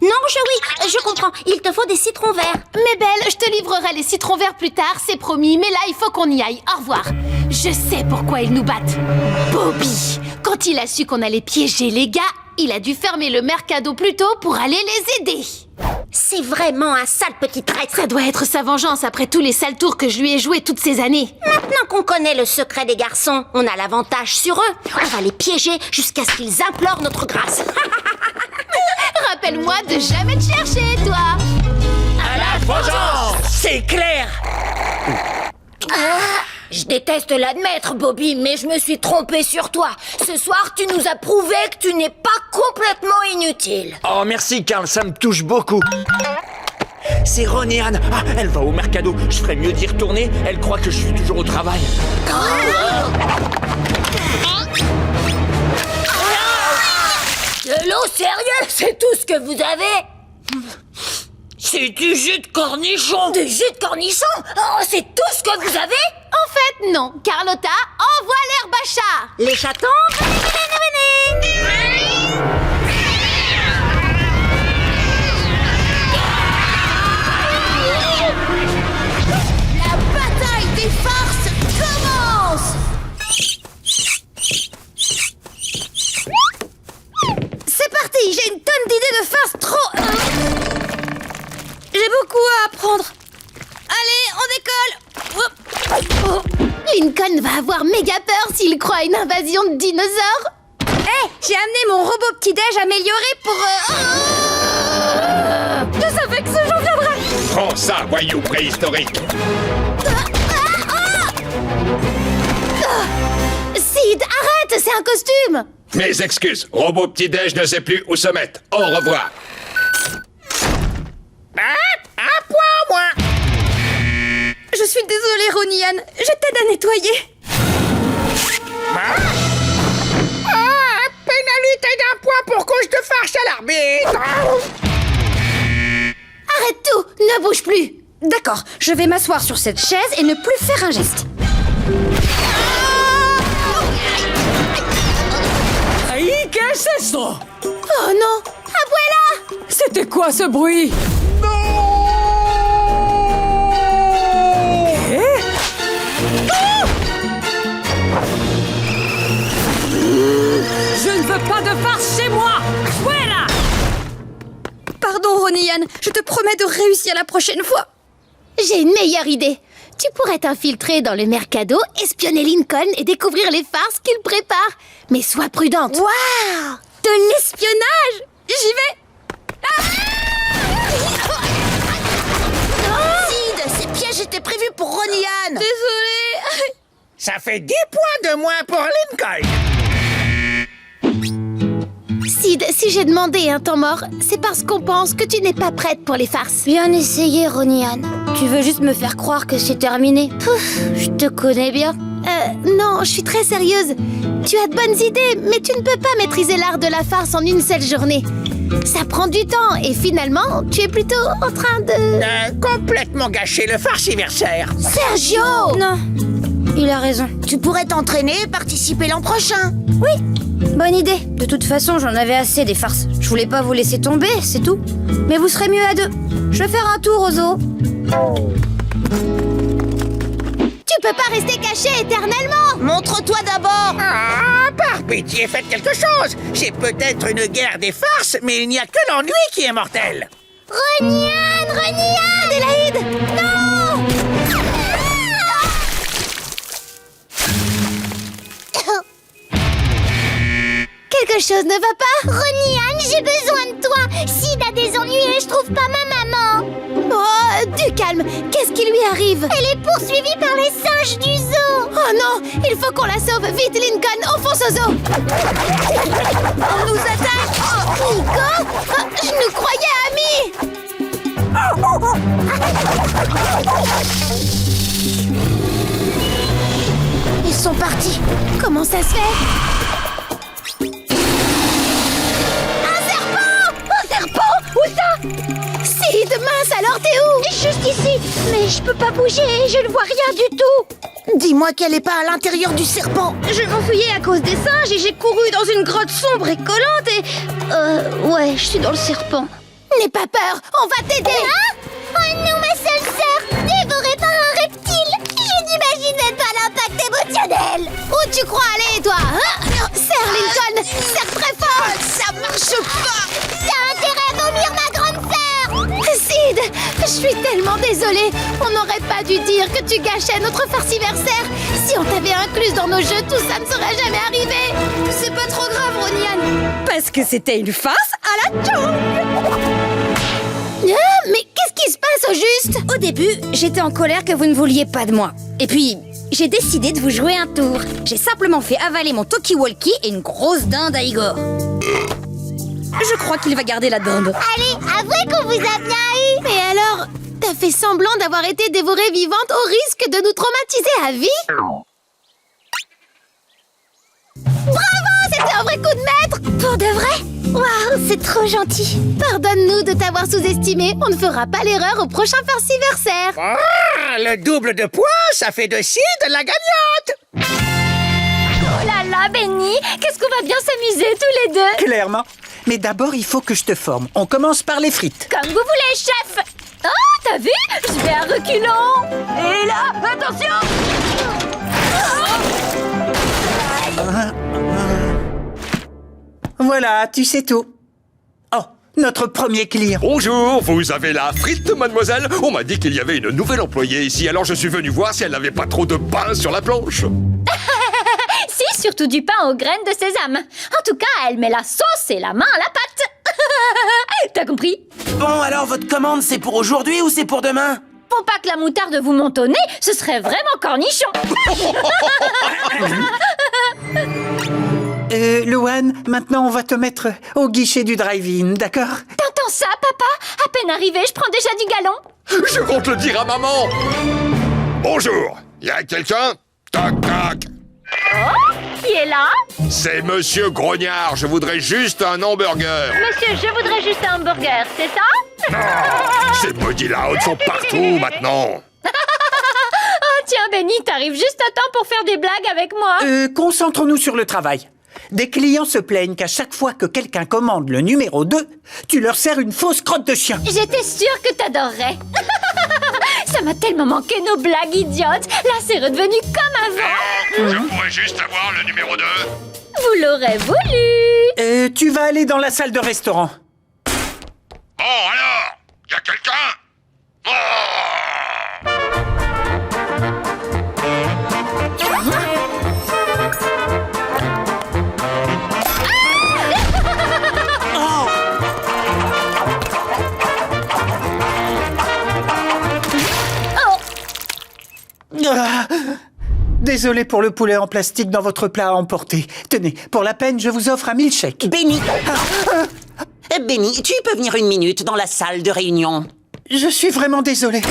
Non, oui, je comprends. Il te faut des citrons verts. Mes belles, je te livrerai les citrons verts plus tard, c'est promis. Mais là, il faut qu'on y aille. Au revoir. Je sais pourquoi ils nous battent. Bobby, quand il a su qu'on allait piéger les gars, Il a dû fermer le mercado plus tôt pour aller les aider. C'est vraiment un sale petit traître. Ça doit être sa vengeance après tous les sales tours que je lui ai joués toutes ces années. Maintenant qu'on connaît le secret des garçons, on a l'avantage sur eux. On va les piéger jusqu'à ce qu'ils implorent notre grâce. Rappelle-moi de jamais te chercher, toi. À la vengeance! C'est clair! Je déteste l'admettre, Bobby, mais je me suis trompée sur toi. Ce soir, tu nous as prouvé que tu n'es pas complètement inutile. Oh, merci, Carl, ça me touche beaucoup. C'est Ron et Anne. Ah, elle va au mercado. Je ferais mieux d'y retourner. Elle croit que je suis toujours au travail. De l'eau, sérieux? C'est tout ce que vous avez? C'est du jus de cornichon. Du jus de cornichon? Oh, c'est tout ce que vous avez? En fait, non. Carlotta, envoie l'herbe à chat. Les chatons, venez. La bataille des farces commence! C'est parti, j'ai une tonne d'idées de farce trop... J'ai beaucoup à apprendre. Allez, on décolle. Lincoln va avoir méga peur s'il croit à une invasion de dinosaures. Hé, j'ai amené mon robot petit-déj amélioré pour... Je savais que ce jour viendrait. Prends ça, voyou préhistorique. Sid, arrête, c'est un costume. Mes excuses, robot petit-déj ne sait plus où se mettre. Au revoir. Un point en moins! Je suis désolée, Ronnie-Anne. Je t'aide à nettoyer. Pénalité d'un point pour cause de farce à l'arbitre! Arrête tout, ne bouge plus. D'accord, je vais m'asseoir sur cette chaise et ne plus faire un geste. Aïe, qu'est-ce que c'est ça? Oh non, Abuela! C'était quoi ce bruit? Je ne veux pas de farce chez moi! Voilà! Pardon, Ronnie-Anne, je te promets de réussir la prochaine fois. J'ai une meilleure idée. Tu pourrais t'infiltrer dans le mercado, espionner Lincoln et découvrir les farces qu'il prépare. Mais sois prudente. Waouh! De l'espionnage! J'y vais! Sid, ces pièges étaient prévus pour Ronnie-Anne. Désolée. Ça fait 10 points de moins pour Lincoln! Sid, si j'ai demandé un temps mort, c'est parce qu'on pense que tu n'es pas prête pour les farces. Bien essayé, Ronnie-Anne. Tu veux juste me faire croire que c'est terminé? Pouf, je te connais bien. Non, je suis très sérieuse. Tu as de bonnes idées, mais tu ne peux pas maîtriser l'art de la farce en une seule journée. Ça prend du temps et finalement, tu es plutôt en train de... complètement gâcher le farciversaire! Sergio! Non, il a raison. Tu pourrais t'entraîner et participer l'an prochain. Oui, bonne idée. De toute façon, j'en avais assez des farces. Je voulais pas vous laisser tomber, c'est tout. Mais vous serez mieux à deux. Je vais faire un tour au zoo. Tu peux pas rester caché éternellement! Montre-toi d'abord. Ah, par pitié, faites quelque chose! J'ai peut-être une guerre des farces, mais il n'y a que l'ennui qui est mortel! Ronnie-Anne! Ronnie-Anne! Adélaïde! Non! Quelque chose ne va pas? Ronnie-Anne, j'ai besoin de toi. Sid a des ennuis et je trouve pas ma maman. Oh, du calme! Qu'est-ce qui lui arrive? Elle est poursuivie par les singes du zoo. Oh non! Il faut qu'on la sauve! Vite, Lincoln! On fonce au zoo! On nous attaque! Nico? Je nous croyais amis! Ils sont partis. Comment ça se fait? Un serpent! Un serpent? Où ça? Sid, mince, alors t'es où? Juste ici. Mais je peux pas bouger, je ne vois rien du tout. Dis-moi qu'elle est pas à l'intérieur du serpent. Je m'enfuyais à cause des singes et j'ai couru dans une grotte sombre et collante et... ouais, je suis dans le serpent. N'aie pas peur, on va t'aider! Hein? Oh non, ma seule sœur, dévorée par un reptile. Je n'imagine même pas l'impact émotionnel. Où tu crois aller, toi hein? Serre, Lincoln. Serre très fort. Ça marche pas. T'as intérêt à vomir, ma grande sœur. Sid, je suis tellement désolée. On n'aurait pas dû dire que tu gâchais notre farciversaire. Si on t'avait incluse dans nos jeux, tout ça ne serait jamais arrivé. C'est pas trop grave, Ronnie-Anne. Parce que c'était une farce à la Chong. Ah, mais qu'est-ce qui se passe au juste? Au début, j'étais en colère que vous ne vouliez pas de moi. Et puis, j'ai décidé de vous jouer un tour. J'ai simplement fait avaler mon talkie-walkie et une grosse dinde à Igor. Je crois qu'il va garder la dinde. Allez, avouez qu'on vous a bien eu. Mais alors, t'as fait semblant d'avoir été dévorée vivante au risque de nous traumatiser à vie? Bravo, c'était un vrai coup de maître. Pour de vrai? Waouh, c'est trop gentil. Pardonne-nous de t'avoir sous-estimé. On ne fera pas l'erreur au prochain farciversaire. Ah, le double de poids, ça fait de Sid la gagnante. Oh là là, Benny, qu'est-ce qu'on va bien s'amuser tous les deux. Clairement. Mais d'abord, il faut que je te forme. On commence par les frites. Comme vous voulez, chef. Oh, t'as vu? Je vais à reculons. Et là, attention. Voilà, tu sais tout. Oh, notre premier client. Bonjour, vous avez la frite, mademoiselle? On m'a dit qu'il y avait une nouvelle employée ici, alors je suis venu voir si elle n'avait pas trop de pain sur la planche. Si, surtout du pain aux graines de sésame. En tout cas, elle met la sauce et la main à la pâte. T'as compris? Bon, alors votre commande, c'est pour aujourd'hui ou c'est pour demain? Pour pas que la moutarde vous monte au nez, ce serait vraiment cornichon. Louane, maintenant on va te mettre au guichet du drive-in, d'accord? T'entends ça, papa? À peine arrivé, je prends déjà du galon. Je compte le dire à maman. Bonjour, y a quelqu'un? Toc, toc. Oh, qui est là? C'est Monsieur Grognard, je voudrais juste un hamburger. Monsieur, je voudrais juste un hamburger, c'est ça? Ces body loud sont partout maintenant. Oh tiens, Benny, t'arrives juste à temps pour faire des blagues avec moi. Concentrons-nous sur le travail. Des clients se plaignent qu'à chaque fois que quelqu'un commande le numéro 2, tu leur sers une fausse crotte de chien. J'étais sûre que t'adorerais. Ça m'a tellement manqué nos blagues idiotes. Là, c'est redevenu comme avant. Je pourrais juste avoir le numéro 2. Vous l'aurez voulu. Tu vas aller dans la salle de restaurant. Bon, alors, y a quelqu'un? Ah, désolé pour le poulet en plastique dans votre plat à emporter. Tenez, pour la peine, je vous offre un milkshake. Benny Benny, tu peux venir une minute dans la salle de réunion? Je suis vraiment désolé.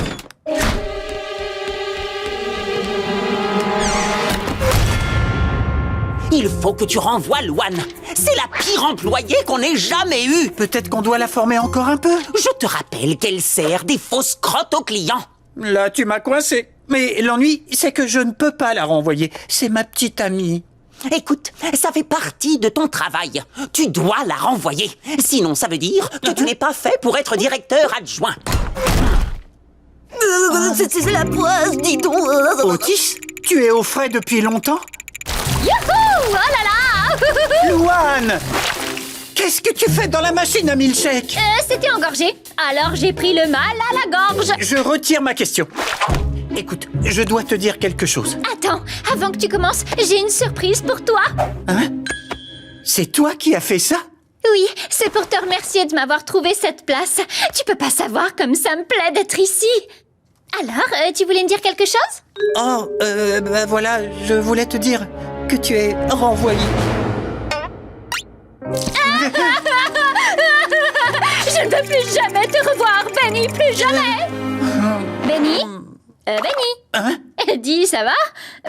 Il faut que tu renvoies Louane. C'est la pire employée qu'on ait jamais eue. Peut-être qu'on doit la former encore un peu. Je te rappelle qu'elle sert des fausses crottes aux clients. Là, tu m'as coincé. Mais l'ennui, c'est que je ne peux pas la renvoyer. C'est ma petite amie. Écoute, ça fait partie de ton travail. Tu dois la renvoyer. Sinon, ça veut dire que tu n'es pas fait pour être directeur adjoint. C'est la poisse, dis donc. Otis, tu es au frais depuis longtemps? Youhou! Oh là là! Louane! Qu'est-ce que tu fais dans la machine à milkshake? C'était engorgé. Alors j'ai pris le mal à la gorge. Je retire ma question. Écoute, je dois te dire quelque chose. Attends, avant que tu commences, j'ai une surprise pour toi. Hein? C'est toi qui as fait ça? Oui, c'est pour te remercier de m'avoir trouvé cette place. Tu peux pas savoir comme ça me plaît d'être ici. Alors, tu voulais me dire quelque chose? Oh, bah voilà, je voulais te dire que tu es renvoyé. Je ne veux plus jamais te revoir, Benny, plus jamais. Benny? Benny? Hein? Dis, ça va?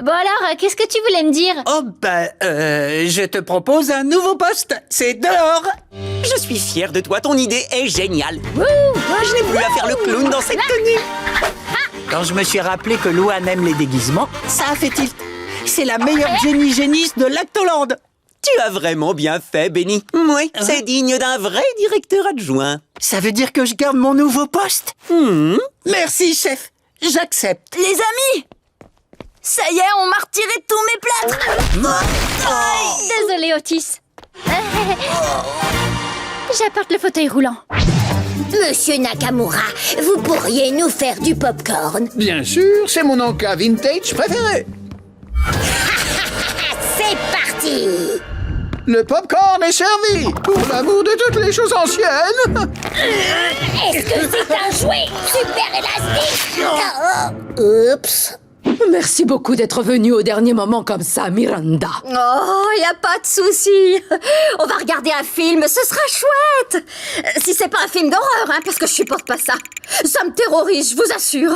Bon alors, qu'est-ce que tu voulais me dire? Oh bah, je te propose un nouveau poste. C'est dehors. Je suis fier de toi, ton idée est géniale. Je n'ai plus à faire le clown dans cette tenue. Quand je me suis rappelé que Louane aime les déguisements, ça a fait tilt. C'est la meilleure génies de Lactoland. Tu as vraiment bien fait, Benny. Oui, c'est digne d'un vrai directeur adjoint. Ça veut dire que je garde mon nouveau poste? Merci, chef. J'accepte. Les amis, Ça y est, on m'a retiré tous mes plâtres. Désolée, Otis. J'apporte le fauteuil roulant. Monsieur Nakamura, vous pourriez nous faire du popcorn? Bien sûr, c'est mon encas vintage préféré. C'est parti! Le popcorn est servi, pour l'amour de toutes les choses anciennes. Est-ce que c'est un jouet super élastique? Oh, oups. Merci beaucoup d'être venu au dernier moment comme ça, Miranda. Oh, y a pas de souci. On va regarder un film, ce sera chouette. Si c'est pas un film d'horreur, hein, parce que je supporte pas ça. Ça me terrorise, je vous assure.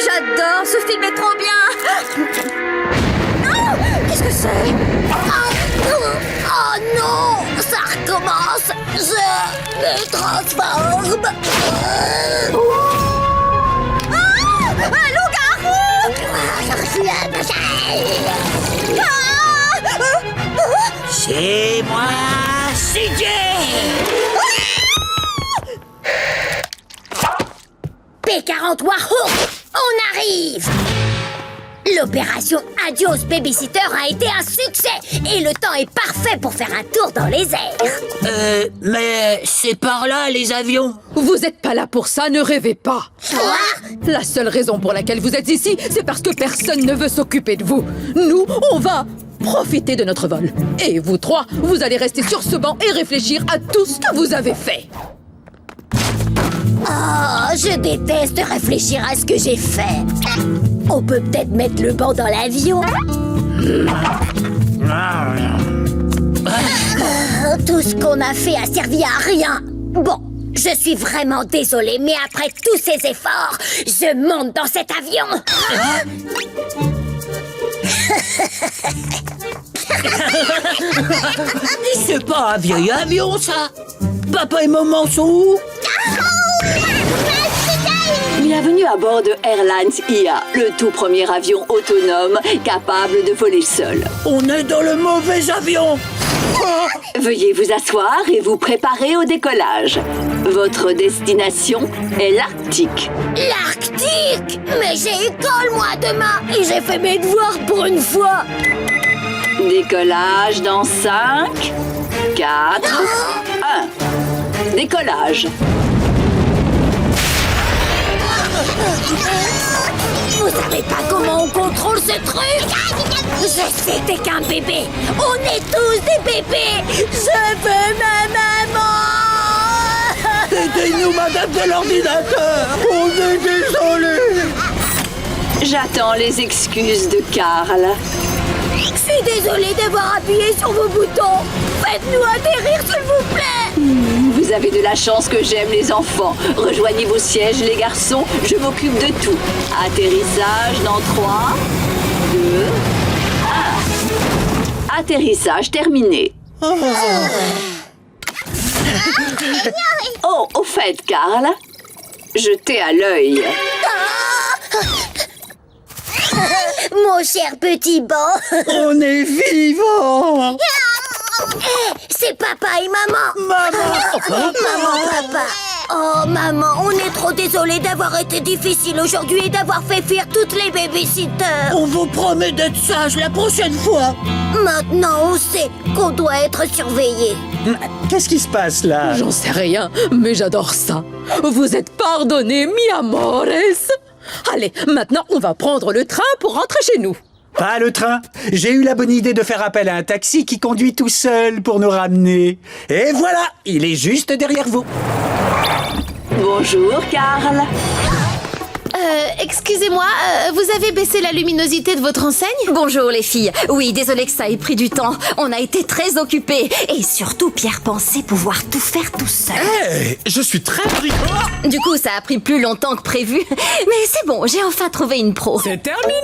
J'adore, ce film est trop bien. Qu'est-ce que c'est? Oh non! Ça recommence! Je me transforme! Un loup-garou! C'est moi, CJ! P43 Hook! On arrive! L'opération Adios Babysitter a été un succès et le temps est parfait pour faire un tour dans les airs. Mais c'est par là, les avions. Vous êtes pas là pour ça, ne rêvez pas. Quoi? La seule raison pour laquelle vous êtes ici, c'est parce que personne ne veut s'occuper de vous. Nous, on va profiter de notre vol. Et vous trois, vous allez rester sur ce banc et réfléchir à tout ce que vous avez fait. Oh, je déteste réfléchir à ce que j'ai fait. On peut peut-être mettre le banc dans l'avion. Tout ce qu'on a fait a servi à rien. Bon, je suis vraiment désolée, mais après tous ces efforts, je monte dans cet avion. C'est pas un vieil avion, ça. Papa et maman sont où? Bienvenue à bord de Airlines IA, le tout premier avion autonome capable de voler seul. On est dans le mauvais avion. Veuillez vous asseoir et vous préparer au décollage. Votre destination est l'Arctique. L'Arctique? Mais j'ai école, moi, demain, et j'ai fait mes devoirs pour une fois. Décollage dans 5, 4, 1. Décollage. Vous savez pas comment on contrôle ce truc? Je sais, t'es qu'un bébé. On est tous des bébés. Je veux ma maman. Aidez-nous, madame de l'ordinateur. On est désolé. J'attends les excuses de Karl. Je suis désolée d'avoir appuyé sur vos boutons. Faites-nous atterrir, s'il vous plaît. Vous avez de la chance que j'aime les enfants. Rejoignez vos sièges, les garçons. Je m'occupe de tout. Atterrissage dans 3, 2, 1. Atterrissage terminé. Oh, au fait, Karl, jetez à l'œil. Mon cher petit banc. On est vivants. C'est papa et maman. Maman, papa. Oh, maman, on est trop désolé d'avoir été difficile aujourd'hui et d'avoir fait fuir toutes les babysitters. On vous promet d'être sage la prochaine fois. Maintenant, on sait qu'on doit être surveillé. Qu'est-ce qui se passe là? J'en sais rien, mais j'adore ça. Vous êtes pardonnés, mi amores. Allez, maintenant, on va prendre le train pour rentrer chez nous. Pas le train. J'ai eu la bonne idée de faire appel à un taxi qui conduit tout seul pour nous ramener. Et voilà, il est juste derrière vous. Bonjour, Karl. Excusez-moi, vous avez baissé la luminosité de votre enseigne? Bonjour les filles. Oui, désolé que ça ait pris du temps. On a été très occupés. Et surtout, Pierre pensait pouvoir tout faire tout seul. Hey, je suis très bricole. Du coup, ça a pris plus longtemps que prévu. Mais c'est bon, j'ai enfin trouvé une pro. C'est terminé.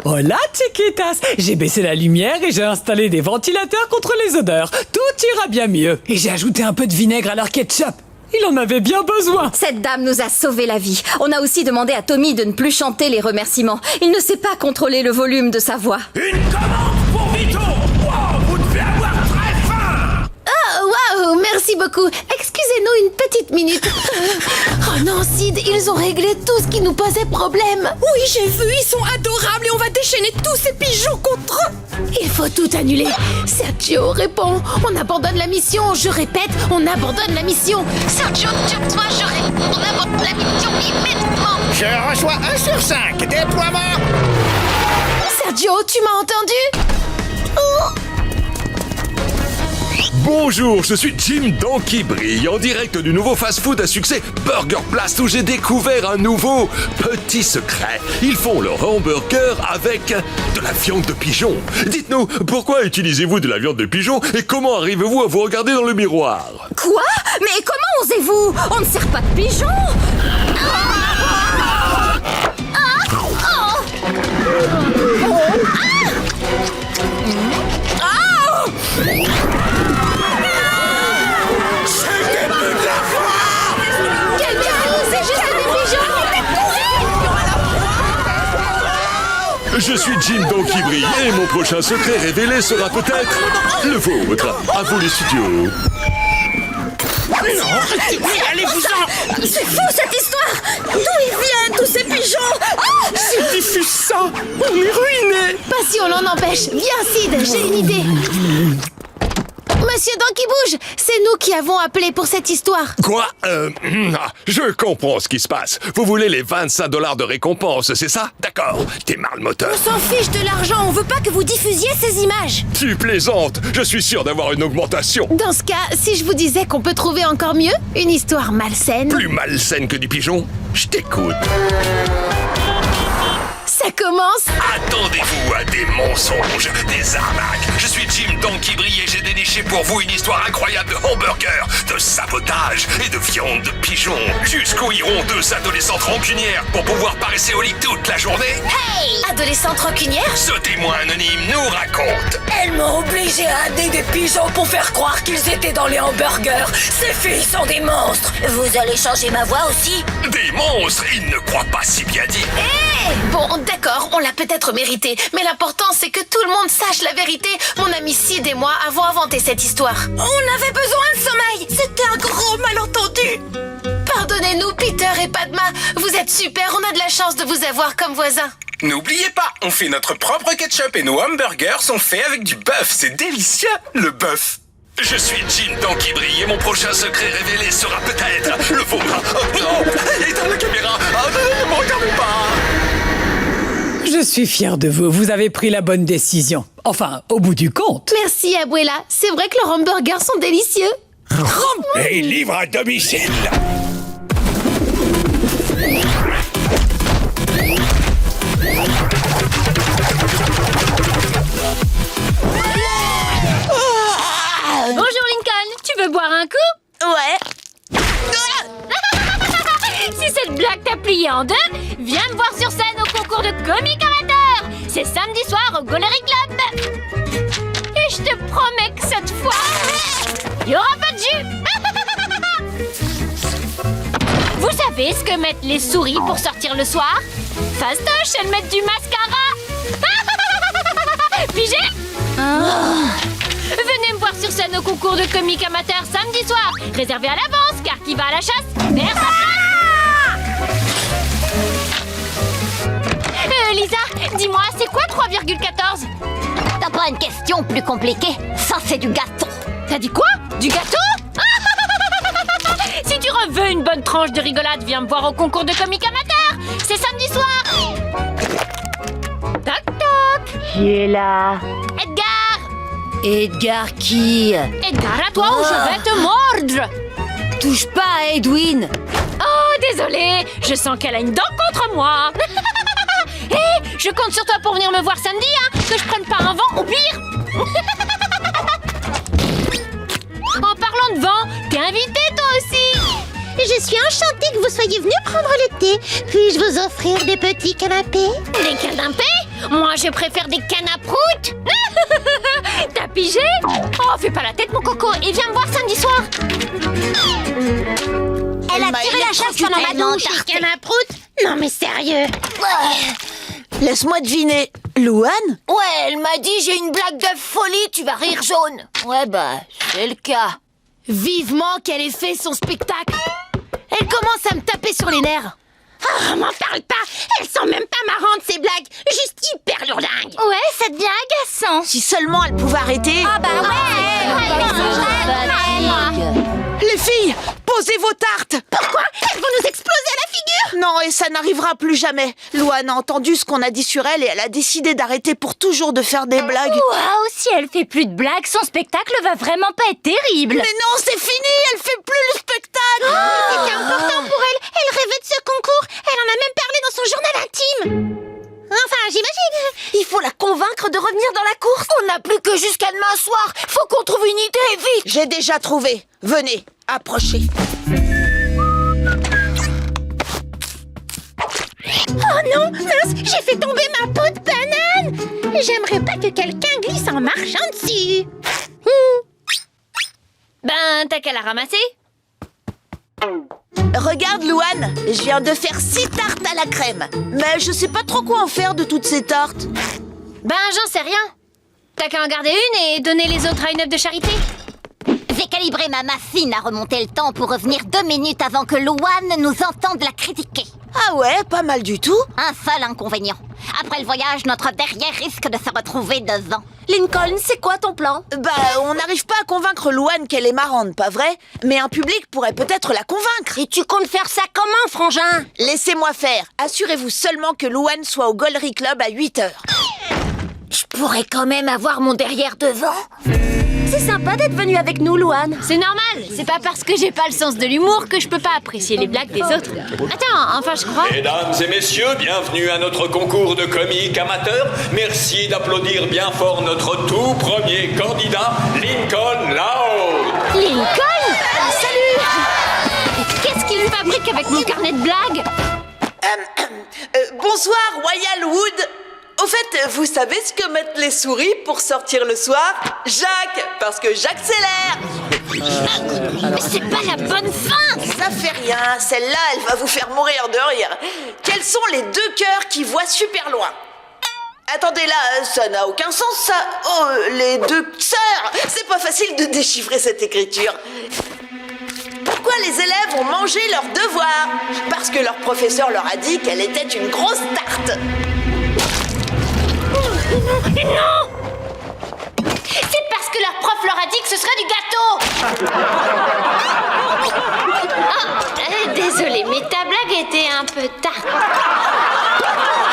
Hola, chiquitas. J'ai baissé la lumière et j'ai installé des ventilateurs contre les odeurs. Tout ira bien mieux. Et j'ai ajouté un peu de vinaigre à leur ketchup. Il en avait bien besoin. Cette dame nous a sauvé la vie. On a aussi demandé à Tommy de ne plus chanter les remerciements. Il ne sait pas contrôler le volume de sa voix. Une commande pour Vito. Wow, vous devez avoir très faim. Oh, waouh, Merci beaucoup. Excusez-nous une petite minute. Oh non, Sid, ils ont réglé tout ce qui nous posait problème. Oui, j'ai vu, ils sont adorables et on va déchaîner tous ces pigeons contre eux. Il faut tout annuler. Sergio, réponds. On abandonne la mission. Je répète, on abandonne la mission. Sergio, tue-toi, je réponds. On abandonne la mission immédiatement. Je reçois 1 sur 5. Déploiement. Sergio, tu m'as entendu? Oh. Bonjour, je suis Jim Donkey Brille, en direct du nouveau fast-food à succès Burger Blast où j'ai découvert un nouveau petit secret. Ils font leur hamburger avec de la viande de pigeon. Dites-nous, pourquoi utilisez-vous de la viande de pigeon et comment arrivez-vous à vous regarder dans le miroir? Quoi? Mais comment osez-vous? On ne sert pas de pigeons. Je suis Jim Donkey Brille et mon prochain secret révélé sera peut-être le vôtre. À vous les studios. Allez-vous-en! C'est fou cette histoire! D'où ils viennent tous ces pigeons? S'ils diffusent ça, on est ruinés! Pas si on l'en empêche. Viens, Sid, j'ai une idée. Monsieur Donkey Bouge, c'est nous qui avons appelé pour cette histoire. Quoi? Je comprends ce qui se passe. Vous voulez les 25 $ de récompense, c'est ça? D'accord, démarre le moteur. On s'en fiche de l'argent, on veut pas que vous diffusiez ces images. Tu plaisantes, je suis sûr d'avoir une augmentation. Dans ce cas, si je vous disais qu'on peut trouver encore mieux, une histoire malsaine. Plus malsaine que du pigeon? Je t'écoute. Ça commence. Attendez-vous à des mensonges, des arnaques. Je suis Jim Donkey Brille et j'ai déniché pour vous une histoire incroyable de hamburger, de sabotage et de viande de pigeon. Jusqu'où iront 2 adolescentes rancunières pour pouvoir paresser au lit toute la journée? Hey! Adolescente rancunière? Ce témoin anonyme nous raconte. Elles m'ont obligé à amener des pigeons pour faire croire qu'ils étaient dans les hamburgers. Ces filles sont des monstres. Vous allez changer ma voix aussi? Des monstres, ils ne croient pas si bien dit. Bon, d'accord, on l'a peut-être mérité, mais l'important c'est que tout le monde sache la vérité. Mon ami Sid et moi avons inventé cette histoire. On avait besoin de sommeil. C'était un gros malentendu. Pardonnez-nous, Peter et Padma. Vous êtes super, on a de la chance de vous avoir comme voisins. N'oubliez pas, on fait notre propre ketchup et nos hamburgers sont faits avec du bœuf. C'est délicieux, le bœuf. Je suis Jim Donkey Brille et mon prochain secret révélé sera peut-être le vôtre. Oh non! Éteins la caméra! Ah non, ne me regardez pas! Je suis fier de vous, vous avez pris la bonne décision. Enfin, au bout du compte. Merci, Abuela. C'est vrai que leurs hamburgers sont délicieux. Et livre à domicile. Bonjour Lincoln, tu veux boire un coup? Ouais. Si cette blague t'a plié en deux, viens me voir sur scène au concours de comique amateur. C'est samedi soir au Gollery Club. Et je te promets que cette fois, il y aura pas de jus. Vous savez ce que mettent les souris pour sortir le soir? Fastoche, elles mettent du mascara. Pigé? Venez me voir sur scène au concours de comique amateur samedi soir. Réservé à l'avance, car qui va à la chasse perd sa place. Lisa, dis-moi, c'est quoi 3,14? T'as pas une question plus compliquée? Ça, c'est du gâteau. T'as dit quoi? Du gâteau? Si tu veux une bonne tranche de rigolade, viens me voir au concours de comique amateur. C'est samedi soir. Toc toc. Qui est là? Edgar. Edgar qui? Edgar, à toi ou je vais te mordre. Touche pas à Edwin. Oh, désolée, je sens qu'elle a une dent contre moi. Hé, je compte sur toi pour venir me voir samedi, hein, que je prenne pas un vent, ou pire. En parlant de vent, t'es invité toi aussi. Je suis enchantée que vous soyez venu prendre le thé. Puis-je vous offrir des petits canapés? Des canapés? Moi, je préfère des cannes à prout. T'as pigé? Oh, fais pas la tête, mon coco, et viens me voir samedi soir. Elle a tiré la chasse pendant ma douche. Des cannes à prout? Non mais sérieux. Laisse-moi deviner. Louane? Ouais, elle m'a dit j'ai une blague de folie, tu vas rire jaune. Ouais bah, c'est le cas. Vivement qu'elle ait fait son spectacle. Elle commence à me taper sur les nerfs. Ah, m'en parle pas. Elles sont même pas marrantes, ces blagues. Juste hyper lourdingues. Ouais, ça devient agaçant. Si seulement elle pouvait arrêter. Ah bah Les filles, posez vos tartes. Pourquoi? Elles vont nous exploser à la figure. Non, et ça n'arrivera plus jamais. Louane a entendu ce qu'on a dit sur elle et elle a décidé d'arrêter pour toujours de faire des blagues. Waouh, si elle fait plus de blagues, son spectacle va vraiment pas être terrible. Mais non, c'est fini, elle fait plus le spectacle. C'était important pour elle. Elle rêvait de ce concours. Elle en a même parlé dans son journal intime. Enfin, j'imagine. Il faut la convaincre de revenir dans la course. On n'a plus que jusqu'à demain soir. Faut qu'on trouve une idée, vite. J'ai déjà trouvé. Venez, approchez. Oh non, mince, j'ai fait tomber ma peau de banane. J'aimerais pas que quelqu'un glisse en marchant dessus. Ben, t'as qu'à la ramasser. Regarde, Louane, je viens de faire 6 tartes à la crème. Mais je sais pas trop quoi en faire de toutes ces tartes. Ben, j'en sais rien. T'as qu'à en garder une et donner les autres à une œuvre de charité. J'ai calibré ma machine à remonter le temps pour revenir 2 minutes avant que Louane nous entende la critiquer. Ah ouais, pas mal du tout. Un seul inconvénient. Après le voyage, notre derrière risque de se retrouver devant. Lincoln, c'est quoi ton plan? Bah, on n'arrive pas à convaincre Louane qu'elle est marrante, pas vrai? Mais un public pourrait peut-être la convaincre. Et tu comptes faire ça comment, frangin? Laissez-moi faire. Assurez-vous seulement que Louane soit au Gollery Club à 8h. Je pourrais quand même avoir mon derrière devant. C'est sympa d'être venu avec nous, Louane. C'est normal, c'est pas parce que j'ai pas le sens de l'humour que je peux pas apprécier les blagues des autres. Attends, enfin je crois... Mesdames et messieurs, bienvenue à notre concours de comique amateur. Merci d'applaudir bien fort notre tout premier candidat, Lincoln Loud. Lincoln? Salut! Qu'est-ce qu'il fabrique avec mon carnet de blagues? Bonsoir, Royal Wood. Au fait, vous savez ce que mettent les souris pour sortir le soir? Jacques, parce que j'accélère. Mais c'est pas la bonne fin. Ça fait rien, celle-là, elle va vous faire mourir de rire. Quels sont les 2 cœurs qui voient super loin? Attendez là, ça n'a aucun sens ça. Oh, les 2 sœurs. C'est pas facile de déchiffrer cette écriture. Pourquoi les élèves ont mangé leurs devoirs? Parce que leur professeur leur a dit qu'elle était une grosse tarte. Non! C'est parce que leur prof leur a dit que ce serait du gâteau. Désolée, mais ta blague était un peu tarte.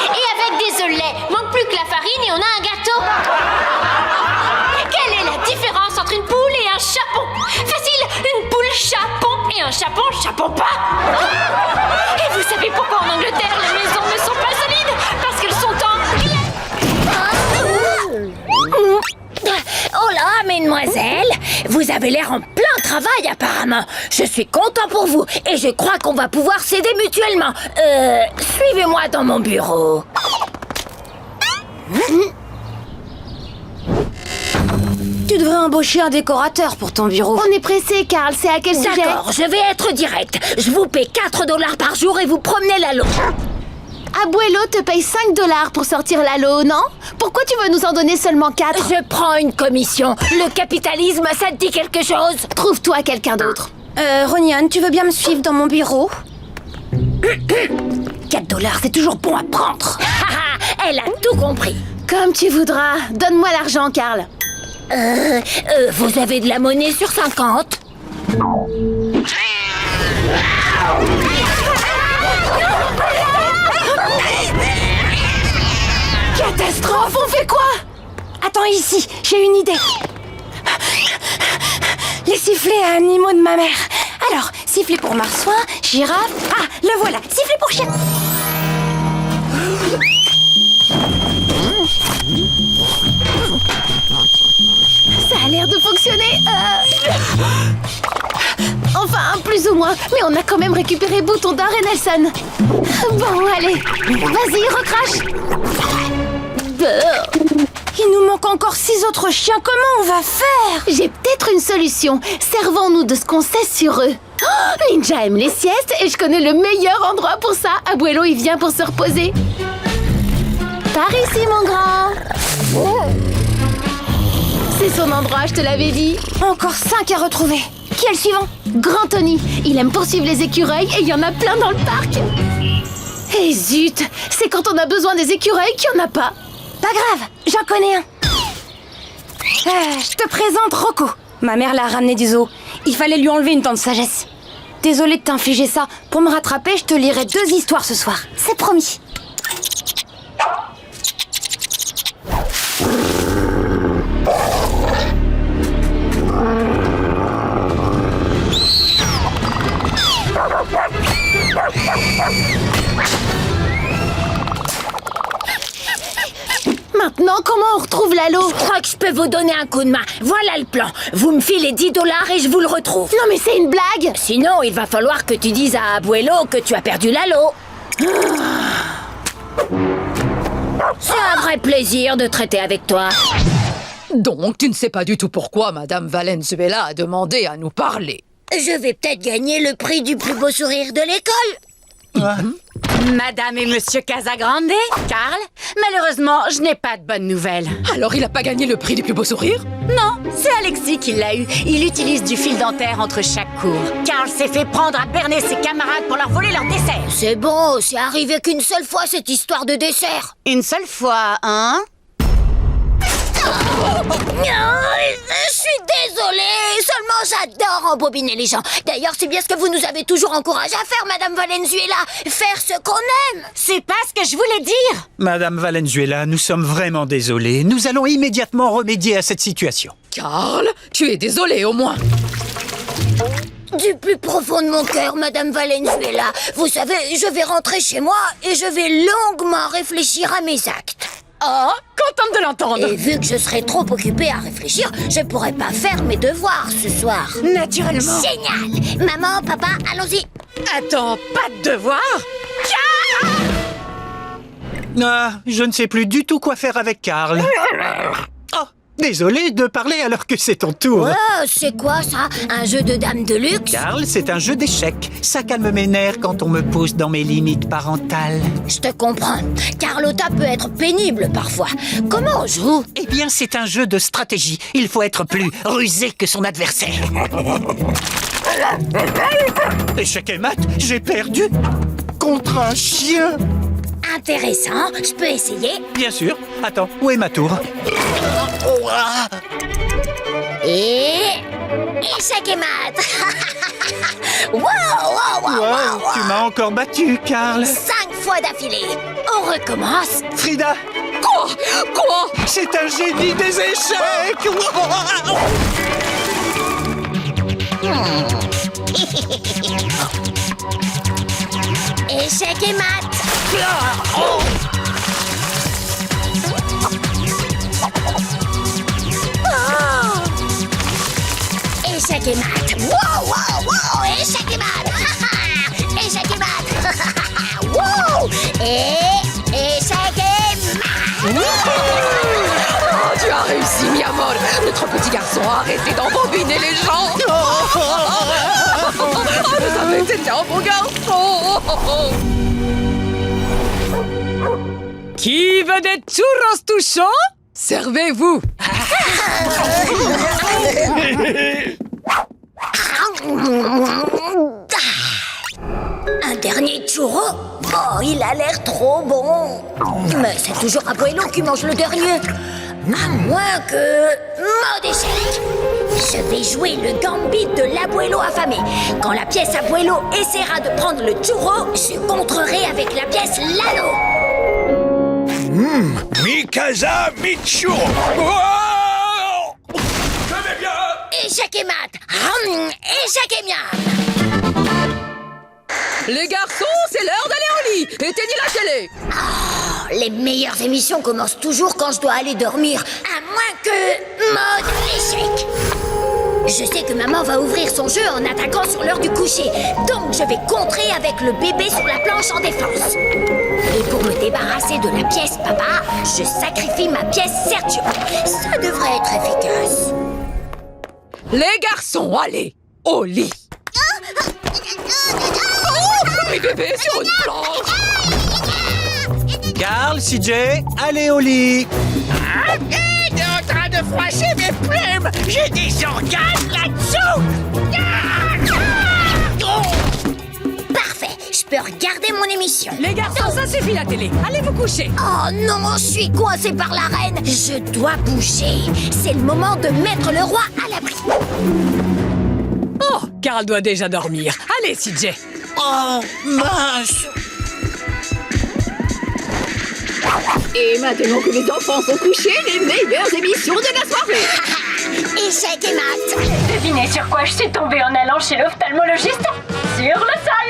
Et avec des œufs lait, manque plus que la farine et on a un gâteau. Quelle est la différence entre une poule et un chapon? Facile, une poule chapon et un chapon chapon pas. Et vous savez pourquoi en Angleterre les maisons ne sont pas solides? Parce qu'elles sont en... Oh là, mesdemoiselles, vous avez l'air en plein travail apparemment. Je suis content pour vous et je crois qu'on va pouvoir s'aider mutuellement. Suivez-moi dans mon bureau. Tu devrais embaucher un décorateur pour ton bureau. On est pressé, Carl. C'est à quel sujet? D'accord, je vais être direct. Je vous paie $4 par jour et vous promenez l'Halo. Abuelo te paye $5 pour sortir l'Halo, non? Pourquoi tu veux nous en donner seulement 4? Je prends une commission. Le capitalisme, ça te dit quelque chose? Trouve-toi quelqu'un d'autre. Roniane, tu veux bien me suivre dans mon bureau? $4, c'est toujours bon à prendre. Elle a tout compris. Comme tu voudras. Donne-moi l'argent, Carl. Vous avez de la monnaie sur 50? Catastrophe, on fait quoi? Attends ici, j'ai une idée. Les sifflets à animaux de ma mère. Alors, sifflet pour marsouin, girafe... Ah, le voilà, sifflet pour chien. Ça a l'air de fonctionner. Enfin, plus ou moins. Mais on a quand même récupéré Bouton d'Or et Nelson. Bon, allez. Vas-y, recrache. Il nous manque encore 6 autres chiens. Comment on va faire? J'ai peut-être une solution. Servons-nous de ce qu'on sait sur eux. Oh, Ninja aime les siestes et je connais le meilleur endroit pour ça. Abuelo, il vient pour se reposer. Par ici, mon grand. C'est son endroit, je te l'avais dit. Encore 5 à retrouver. qui est le suivant? Grand Tony. Il aime poursuivre les écureuils et il y en a plein dans le parc. Et zut, c'est quand on a besoin des écureuils qu'il n'y en a pas. Pas grave, j'en connais un. Je te présente Rocco. Ma mère l'a ramené du zoo. Il fallait lui enlever une dent de sagesse. Désolée de t'infliger ça. Pour me rattraper, je te lirai 2 histoires ce soir. C'est promis. Maintenant, comment on retrouve Lalo? Je crois que je peux vous donner un coup de main. Voilà le plan. Vous me filez 10 $ et je vous le retrouve. Non mais c'est une blague. Sinon, il va falloir que tu dises à Abuelo que tu as perdu Lalo. C'est un vrai plaisir de traiter avec toi. Donc, tu ne sais pas du tout pourquoi Madame Valenzuela a demandé à nous parler. Je vais peut-être gagner le prix du plus beau sourire de l'école. Madame et Monsieur Casagrande, Carl, malheureusement, je n'ai pas de bonnes nouvelles. Alors, il n'a pas gagné le prix du plus beau sourire? Non, c'est Alexis qui l'a eu. Il utilise du fil dentaire entre chaque cours. Carl s'est fait prendre à berner ses camarades pour leur voler leur dessert. C'est bon, c'est arrivé qu'une seule fois cette histoire de dessert. Une seule fois, hein? Je suis désolée, seulement j'adore embobiner les gens. D'ailleurs, c'est bien ce que vous nous avez toujours encouragé à faire, Madame Valenzuela. Faire ce qu'on aime. C'est pas ce que je voulais dire. Madame Valenzuela, nous sommes vraiment désolés. Nous allons immédiatement remédier à cette situation. Carl, tu es désolé au moins. Du plus profond de mon cœur, Madame Valenzuela. Vous savez, je vais rentrer chez moi et je vais longuement réfléchir à mes actes. Oh, contente de l'entendre. Et vu que je serai trop occupée à réfléchir, je pourrai pas faire mes devoirs ce soir. Naturellement. Génial. Maman, papa, allons-y. Attends, pas de devoir? Ah, je ne sais plus du tout quoi faire avec Carl. Oh, désolé de parler alors que c'est ton tour. Oh, c'est quoi ça? Un jeu de dames de luxe? Carl, c'est un jeu d'échecs. Ça calme mes nerfs quand on me pousse dans mes limites parentales. Je te comprends. Carlotta peut être pénible parfois. Comment on joue? Eh bien, c'est un jeu de stratégie. Il faut être plus rusé que son adversaire. Échec et mat, j'ai perdu contre un chien. Intéressant, je peux essayer? Bien sûr. Attends, où est ma tour? Et... échec et mat. Wow, tu m'as encore battu, Carl. 5 fois d'affilée. On recommence. Frida. Quoi? C'est un génie des échecs. Échec et mat. Échec et mat. Wow, échec et mat. Échec et mat. Wow. Et échec et mat. Oh, tu as réussi, mi amor. Notre petit garçon a arrêté d'embobiner les gens. Oh, je savais que c'était un bon garçon. Qui veut des churros touchants? Servez-vous. Un dernier churro? Oh, il a l'air trop bon. Mais c'est toujours Abuelo qui mange le dernier. À moins que... mode échec. Je vais jouer le gambit de l'Abuelo affamé. Quand la pièce Abuelo essaiera de prendre le churro, je contrerai avec la pièce Lalo. Mi casa, mi churro. Je vais bien. Échec et mat. Échec et miam. Les garçons, c'est l'heure d'aller au lit. Éteignez la télé. Oh, les meilleures émissions commencent toujours quand je dois aller dormir. À moins que... mode échec. Je sais que maman va ouvrir son jeu en attaquant sur l'heure du coucher. Donc je vais contrer avec le bébé sur la planche en défense. Et pour me débarrasser de la pièce papa, je sacrifie ma pièce Sergio. Ça devrait être efficace. Les garçons, allez, au lit. Mes bébés sur une planche. Carl, CJ, allez au lit. Il est en train de froisser mes plumes. J'ai des organes là-dessous. Parfait, je peux regarder mon émission. Les garçons, ça suffit la télé. Allez vous coucher. Oh non, je suis coincée par la reine. Je dois bouger. C'est le moment de mettre le roi à l'abri. Oh, Carl doit déjà dormir. Allez, CJ. Oh, mince. Et maintenant que les enfants sont couchés, les meilleures émissions de la soirée. Échec et mat. Devinez sur quoi je suis tombée en allant chez l'ophtalmologiste? Sur le sol.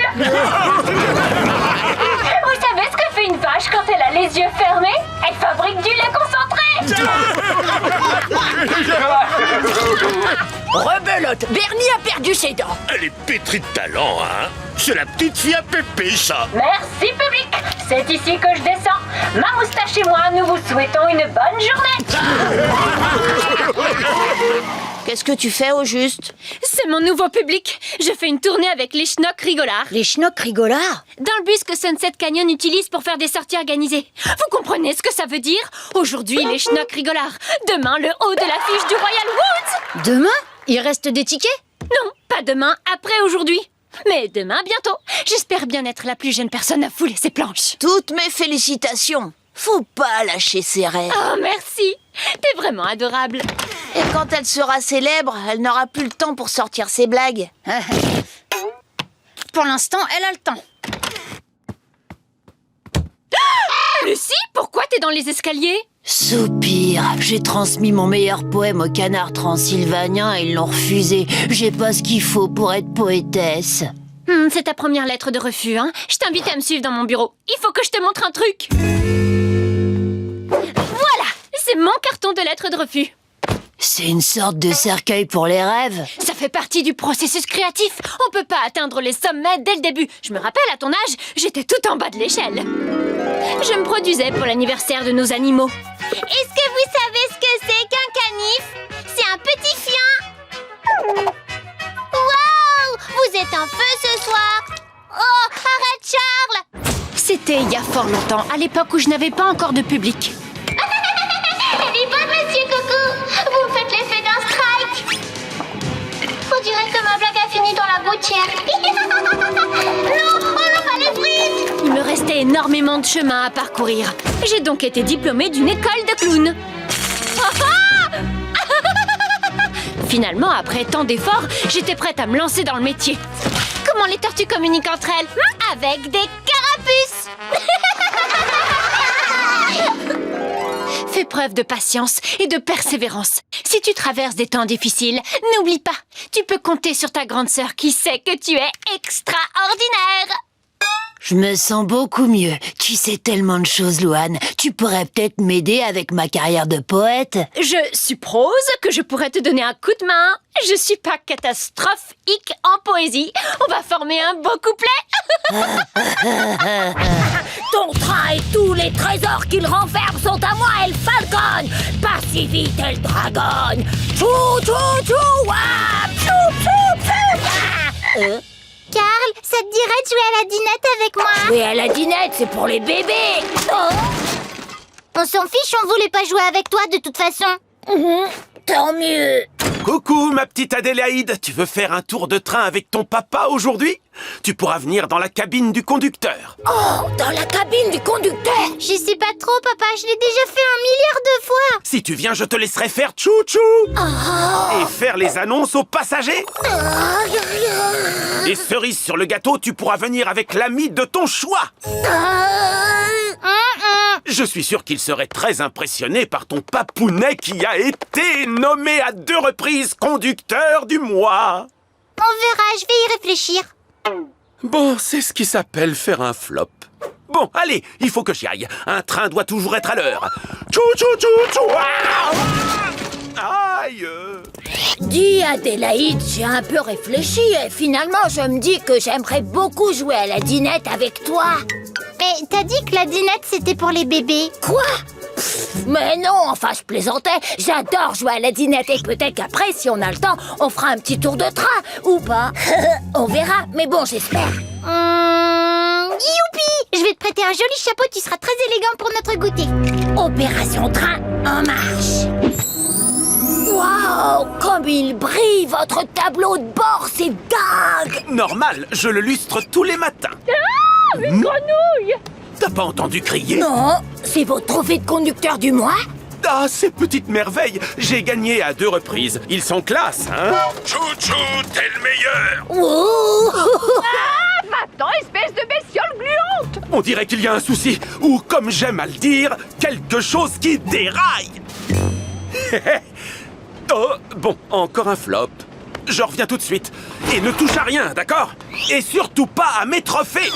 Vous savez ce que fait une vache quand elle a les yeux fermés? Elle fabrique du lait concentré. Rebelote, Bernie a perdu ses dents. Elle est pétrie de talent, hein. C'est la petite fille à Pépé, ça. Merci public. C'est ici que je descends. Ma moustache et moi, nous vous souhaitons une bonne journée. Qu'est-ce que tu fais au juste? C'est mon nouveau public. Je fais une tournée avec les Schnock Rigolards. Les Schnock Rigolards? Dans le bus que Sunset Canyon utilise pour faire des sorties organisées. Vous comprenez ce que ça veut dire? Aujourd'hui, les Schnock Rigolards. Demain, le haut de l'affiche du Royal Woods. Demain? Il reste des tickets? Non, pas demain, après aujourd'hui. Mais demain, bientôt. J'espère bien être la plus jeune personne à fouler ces planches. Toutes mes félicitations. Faut pas lâcher ses rêves. Oh, merci. T'es vraiment adorable. Et quand elle sera célèbre, elle n'aura plus le temps pour sortir ses blagues. Pour l'instant, elle a le temps. Lucie, pourquoi t'es dans les escaliers? Soupir, j'ai transmis mon meilleur poème au canard transylvanien et ils l'ont refusé. J'ai pas ce qu'il faut pour être poétesse. C'est ta première lettre de refus, hein? Je t'invite à me suivre dans mon bureau. Il faut que je te montre un truc. Voilà, c'est mon carton de lettre de refus. C'est une sorte de cercueil pour les rêves. Ça fait partie du processus créatif. On peut pas atteindre les sommets dès le début. Je me rappelle, à ton âge, j'étais tout en bas de l'échelle. Je me produisais pour l'anniversaire de nos animaux. Est-ce que vous savez ce que c'est qu'un canif? C'est un petit chien. Waouh! Vous êtes en feu ce soir. Oh, arrête Charles! C'était il y a fort longtemps, à l'époque où je n'avais pas encore de public. Elle est bonne, monsieur Coucou. Vous me faites l'effet d'un strike. On dirait que ma blague a fini dans la gouttière. Non, oh non, pas les frites. Il me restait énormément de chemin à parcourir. J'ai donc été diplômée d'une école de clown. Finalement, après tant d'efforts, j'étais prête à me lancer dans le métier. Comment les tortues communiquent entre elles? Avec des carapuces. Fais preuve de patience et de persévérance. Si tu traverses des temps difficiles, n'oublie pas, tu peux compter sur ta grande sœur qui sait que tu es extraordinaire. Je me sens beaucoup mieux. Tu sais tellement de choses, Louane. Tu pourrais peut-être m'aider avec ma carrière de poète. Je suppose que je pourrais te donner un coup de main. Je suis pas catastrophique en poésie. On va former un beau couplet. Ton train et tous les trésors qu'il renferme sont à moi, El Falcon. Pas si vite, El Dragon. Tchou, tchou, tchou, wap, tchou, tchou, tchou. Carl, ça te dirait de jouer à la dinette avec moi? Mais à la dinette, c'est pour les bébés. Oh. On s'en fiche, on voulait pas jouer avec toi de toute façon. Tant mieux. Coucou, ma petite Adélaïde. Tu veux faire un tour de train avec ton papa aujourd'hui? Tu pourras venir dans la cabine du conducteur. Oh, dans la cabine du conducteur. Je sais pas trop, papa, je l'ai déjà fait 1 milliard de fois. Si tu viens, je te laisserai faire tchou-tchou et faire les annonces aux passagers. Et cerise sur le gâteau, tu pourras venir avec l'ami de ton choix. Je suis sûr qu'il serait très impressionné par ton papounet qui a été nommé à 2 reprises conducteur du mois. On verra, je vais y réfléchir. Bon, c'est ce qui s'appelle faire un flop. Bon, allez, il faut que j'y aille. Un train doit toujours être à l'heure. Tchou, tchou, tchou, tchou. Aïe. Dis Adélaïde, j'ai un peu réfléchi et finalement je me dis que j'aimerais beaucoup jouer à la dinette avec toi. Mais t'as dit que la dinette c'était pour les bébés. Quoi? Mais non, enfin je plaisantais. J'adore jouer à la dinette et peut-être qu'après, si on a le temps, on fera un petit tour de train. Ou pas. On verra, mais bon, j'espère. Youpi! Je vais te prêter un joli chapeau, tu seras très élégant pour notre goûter. Opération train en marche. Waouh, comme il brille, votre tableau de bord, c'est dingue. Normal, je le lustre tous les matins. Ah, une grenouille. T'as pas entendu crier? Non, c'est votre trophée de conducteur du mois. Ah, ces petites merveilles, j'ai gagné à 2 reprises. Ils sont classe, hein? Chouchou, t'es le meilleur. Oh. Ah, va-t'en, espèce de bestiole gluante! On dirait qu'il y a un souci, ou comme j'aime à le dire, quelque chose qui déraille. Oh, bon, encore un flop. Je reviens tout de suite. Et ne touche à rien, d'accord? Et surtout pas à mes trophées.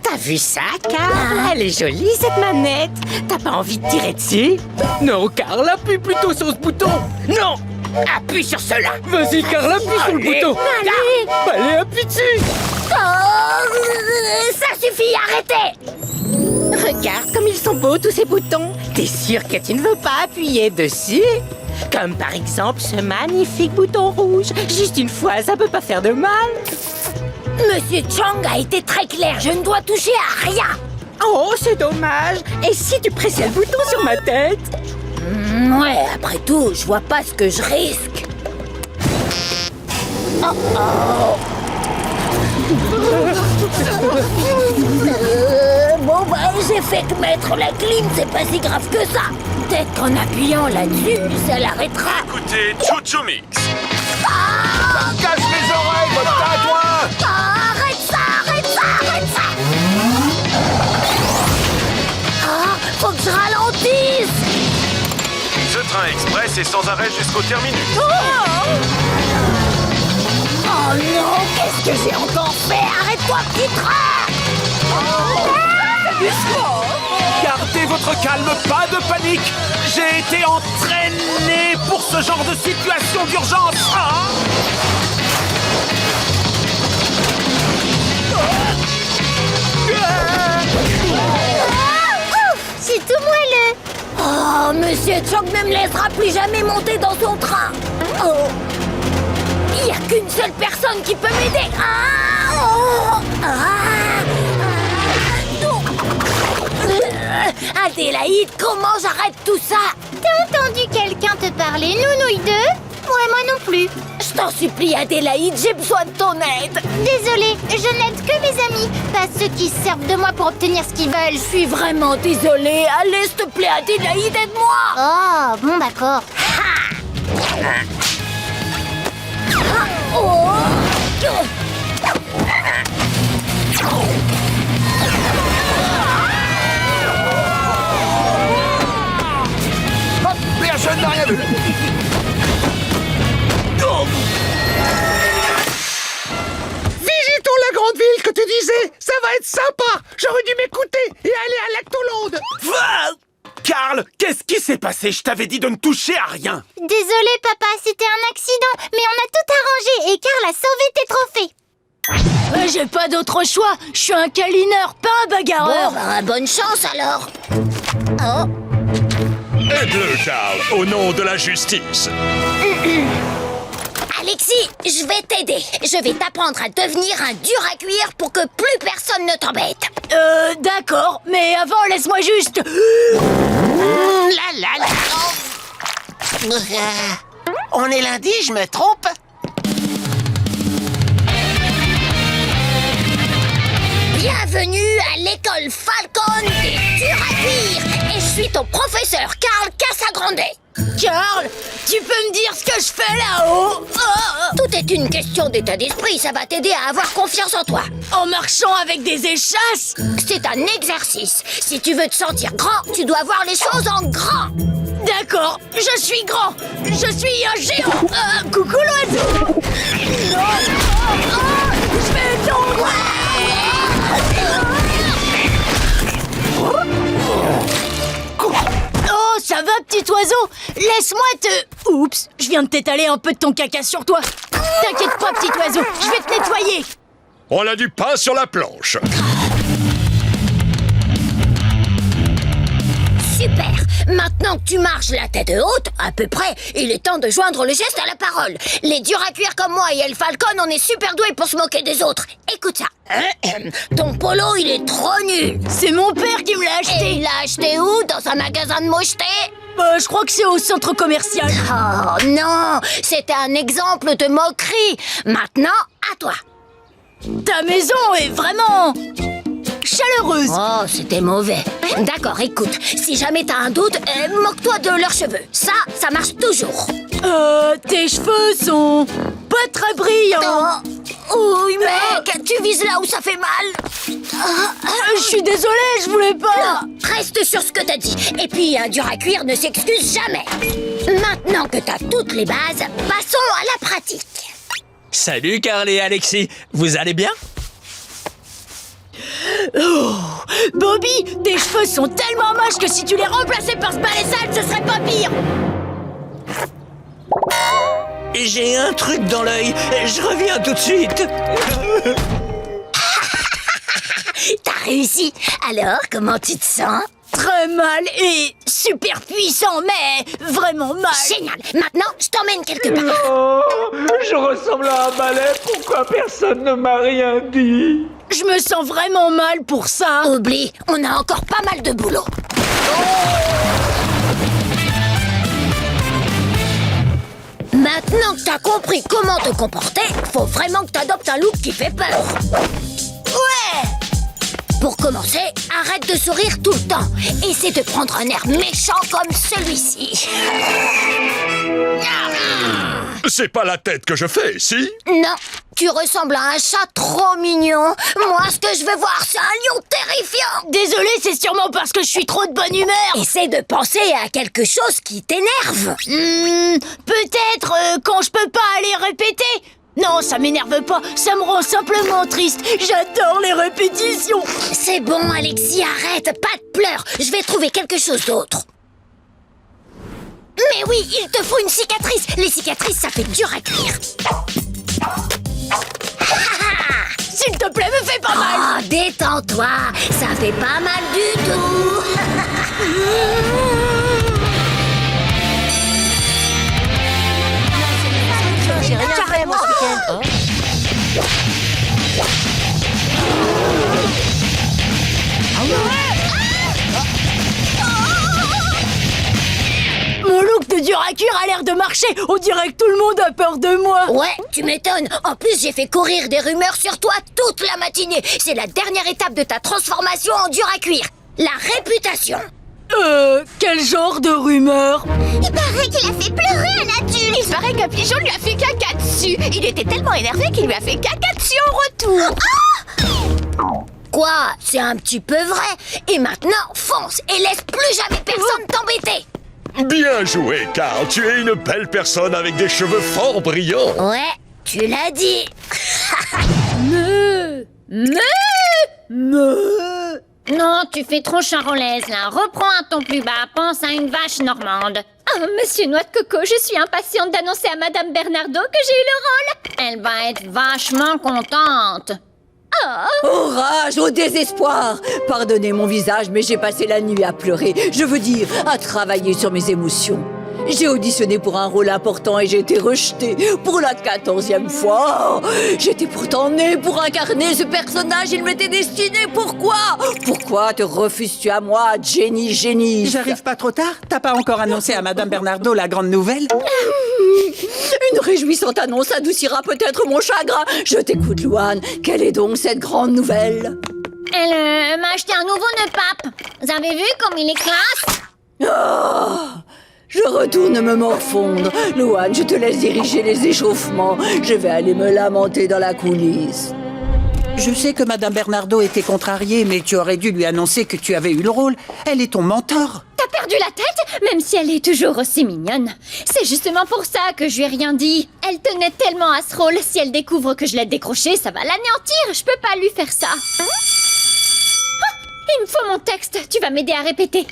T'as vu ça, Carl? Elle est jolie, cette manette. T'as pas envie de tirer dessus? Non, Carl, appuie plutôt sur ce bouton. Non! Appuie sur cela! Vas-y, Carl, appuie sur le bouton. Allez, appuie dessus. Oh, ça suffit, arrêtez. Regarde comme ils sont beaux, tous ces boutons. T'es sûr que tu ne veux pas appuyer dessus? Comme par exemple ce magnifique bouton rouge. Juste une fois, ça peut pas faire de mal. Monsieur Chang a été très clair, je ne dois toucher à rien. Oh, c'est dommage. Et si tu pressais le bouton sur ma tête? Ouais, après tout, je vois pas ce que je risque. Oh oh. Bon bah, j'ai fait que mettre la clim, c'est pas si grave que ça. Peut-être qu'en appuyant là-dessus, ça l'arrêtera. Écoutez, Chouchou Mix. Ah, casse les oreilles, votre tintouin. Arrête ça, arrête ça, arrête ça. Ah, faut que je ralentisse. Ce train express est sans arrêt jusqu'au terminus. Oh non, qu'est-ce que j'ai encore fait? Arrête-toi, petit train. Gardez votre calme, pas de panique. J'ai été entraîné pour ce genre de situation d'urgence. C'est tout moelleux. Oh, Monsieur Chang ne me laissera plus jamais monter dans son train. Oh, il n'y a qu'une seule personne qui peut m'aider. Adélaïde, comment j'arrête tout ça? T'as entendu quelqu'un te parler, nounouille 2? Ouais, moi non plus. Je t'en supplie, Adélaïde, j'ai besoin de ton aide. Désolée, je n'aide que mes amis, pas ceux qui se servent de moi pour obtenir ce qu'ils veulent. Je suis vraiment désolée. Allez, s'il te plaît, Adélaïde, aide-moi. Oh, bon, d'accord. Personne n'a rien vu. Visitons la grande ville que tu disais. Ça va être sympa. J'aurais dû m'écouter et aller à Lactolande. Carl, qu'est-ce qui s'est passé? Je t'avais dit de ne toucher à rien. Désolée, papa, c'était un accident, mais on a tout arrangé et Carl a sauvé tes trophées. J'ai pas d'autre choix. Je suis un câlineur, pas un bagarreur. Bon, bah, bonne chance alors. Oh. Aide-le, Carl, au nom de la justice. Alexis, je vais t'aider. Je vais t'apprendre à devenir un dur à cuire pour que plus personne ne t'embête. D'accord, mais avant, laisse-moi juste... On est lundi, je me trompe? Bienvenue à l'école Falcon des durs à cuire. Et je suis ton professeur, Carl Casagrande. Carl, tu peux me dire ce que je fais là-haut? Tout est une question d'état d'esprit, ça va t'aider à avoir confiance en toi. En marchant avec des échasses? C'est un exercice. Si tu veux te sentir grand, tu dois voir les choses en grand. D'accord, je suis grand. Je suis un géant. Coucou l'oiseau. Je vais tomber. Oh, ça va, petit oiseau? Laisse-moi te... Oups, je viens de t'étaler un peu de ton caca sur toi. T'inquiète pas, petit oiseau, je vais te nettoyer. On a du pain sur la planche. Super. Maintenant que tu marches la tête haute, à peu près, il est temps de joindre le geste à la parole. Les durs à cuire comme moi et El Falcon, on est super doués pour se moquer des autres. Écoute ça. Ton polo, il est trop nul. C'est mon père qui me l'a acheté. Et il l'a acheté où? Dans un magasin de mocheté? Je crois que c'est au centre commercial. Oh non, c'était un exemple de moquerie. Maintenant, à toi. Ta maison est vraiment chaleureuse. Oh, c'était mauvais. D'accord, écoute, si jamais t'as un doute, moque-toi de leurs cheveux. Ça marche toujours. Tes cheveux sont pas très brillants. Oui, mec, tu vises là où ça fait mal. Je suis désolée, je voulais pas. Non, reste sur ce que t'as dit. Et puis, un dur à cuire ne s'excuse jamais. Maintenant que t'as toutes les bases, passons à la pratique. Salut Carl et Alexis, vous allez bien? Oh, Bobby, tes cheveux sont tellement moches que si tu les remplaçais par ce balai sale, ce serait pas pire. J'ai un truc dans l'œil, je reviens tout de suite. T'as réussi. Alors, comment tu te sens? Très mal et super puissant, mais vraiment mal. Génial. Maintenant, je t'emmène quelque part. Oh, je ressemble à un balai. Pourquoi personne ne m'a rien dit? Je me sens vraiment mal pour ça. Oublie, on a encore pas mal de boulot. Maintenant que t'as compris comment te comporter, faut vraiment que t'adoptes un look qui fait peur. Ouais! Pour commencer, arrête de sourire tout le temps. Essaie de prendre un air méchant comme celui-ci. C'est pas la tête que je fais, si? Non, tu ressembles à un chat trop mignon. Moi, ce que je veux voir, c'est un lion terrifiant. Désolée, c'est sûrement parce que je suis trop de bonne humeur. Essaie de penser à quelque chose qui t'énerve. Peut-être quand je peux pas aller répéter. Non, ça m'énerve pas, ça me rend simplement triste. J'adore les répétitions. C'est bon, Alexis, arrête, pas de pleurs. Je vais trouver quelque chose d'autre. Mais oui, il te faut une cicatrice. Les cicatrices, ça fait dur à cuire. S'il te plaît, me fais pas mal. Oh, détends-toi, ça fait pas mal du tout. J'ai rien fait, moi, ce week-end. Mon look de dur à cuire a l'air de marcher. On dirait que tout le monde a peur de moi. Ouais, tu m'étonnes. En plus, j'ai fait courir des rumeurs sur toi toute la matinée. C'est la dernière étape de ta transformation en dur à cuire. La réputation. Quel genre de rumeur? Il paraît qu'il a fait pleurer un adulte. Il paraît qu'un pigeon lui a fait caca dessus. Il était tellement énervé qu'il lui a fait caca dessus en retour. Quoi? C'est un petit peu vrai. Et maintenant, fonce et laisse plus jamais personne t'embêter. Bien joué, Carl. Tu es une belle personne avec des cheveux fort brillants. Ouais, tu l'as dit. Non, tu fais trop charolaise, là. Reprends un ton plus bas. Pense à une vache normande. Oh, Monsieur Noix de Coco, je suis impatiente d'annoncer à Madame Bernardo que j'ai eu le rôle. Elle va être vachement contente. Au rage, au désespoir. Pardonnez mon visage, mais j'ai passé la nuit à pleurer. Je veux dire, à travailler sur mes émotions. J'ai auditionné pour un rôle important et j'ai été rejetée pour la 14e fois. J'étais pourtant née pour incarner ce personnage, il m'était destiné. Pourquoi? Pourquoi te refuses-tu à moi, Jenny Génie? J'arrive pas trop tard? T'as pas encore annoncé à Madame Bernardo la grande nouvelle? Une réjouissante annonce adoucira peut-être mon chagrin. Je t'écoute, Louane. Quelle est donc cette grande nouvelle? Elle m'a acheté un nouveau nœud pape. Vous avez vu comme il est classe? Oh, je retourne me morfondre. Louane, je te laisse diriger les échauffements. Je vais aller me lamenter dans la coulisse. Je sais que Madame Bernardo était contrariée, mais tu aurais dû lui annoncer que tu avais eu le rôle. Elle est ton mentor. T'as perdu la tête? Même si elle est toujours aussi mignonne. C'est justement pour ça que je lui ai rien dit. Elle tenait tellement à ce rôle. Si elle découvre que je l'ai décroché, ça va l'anéantir. Je peux pas lui faire ça. Il me faut mon texte. Tu vas m'aider à répéter.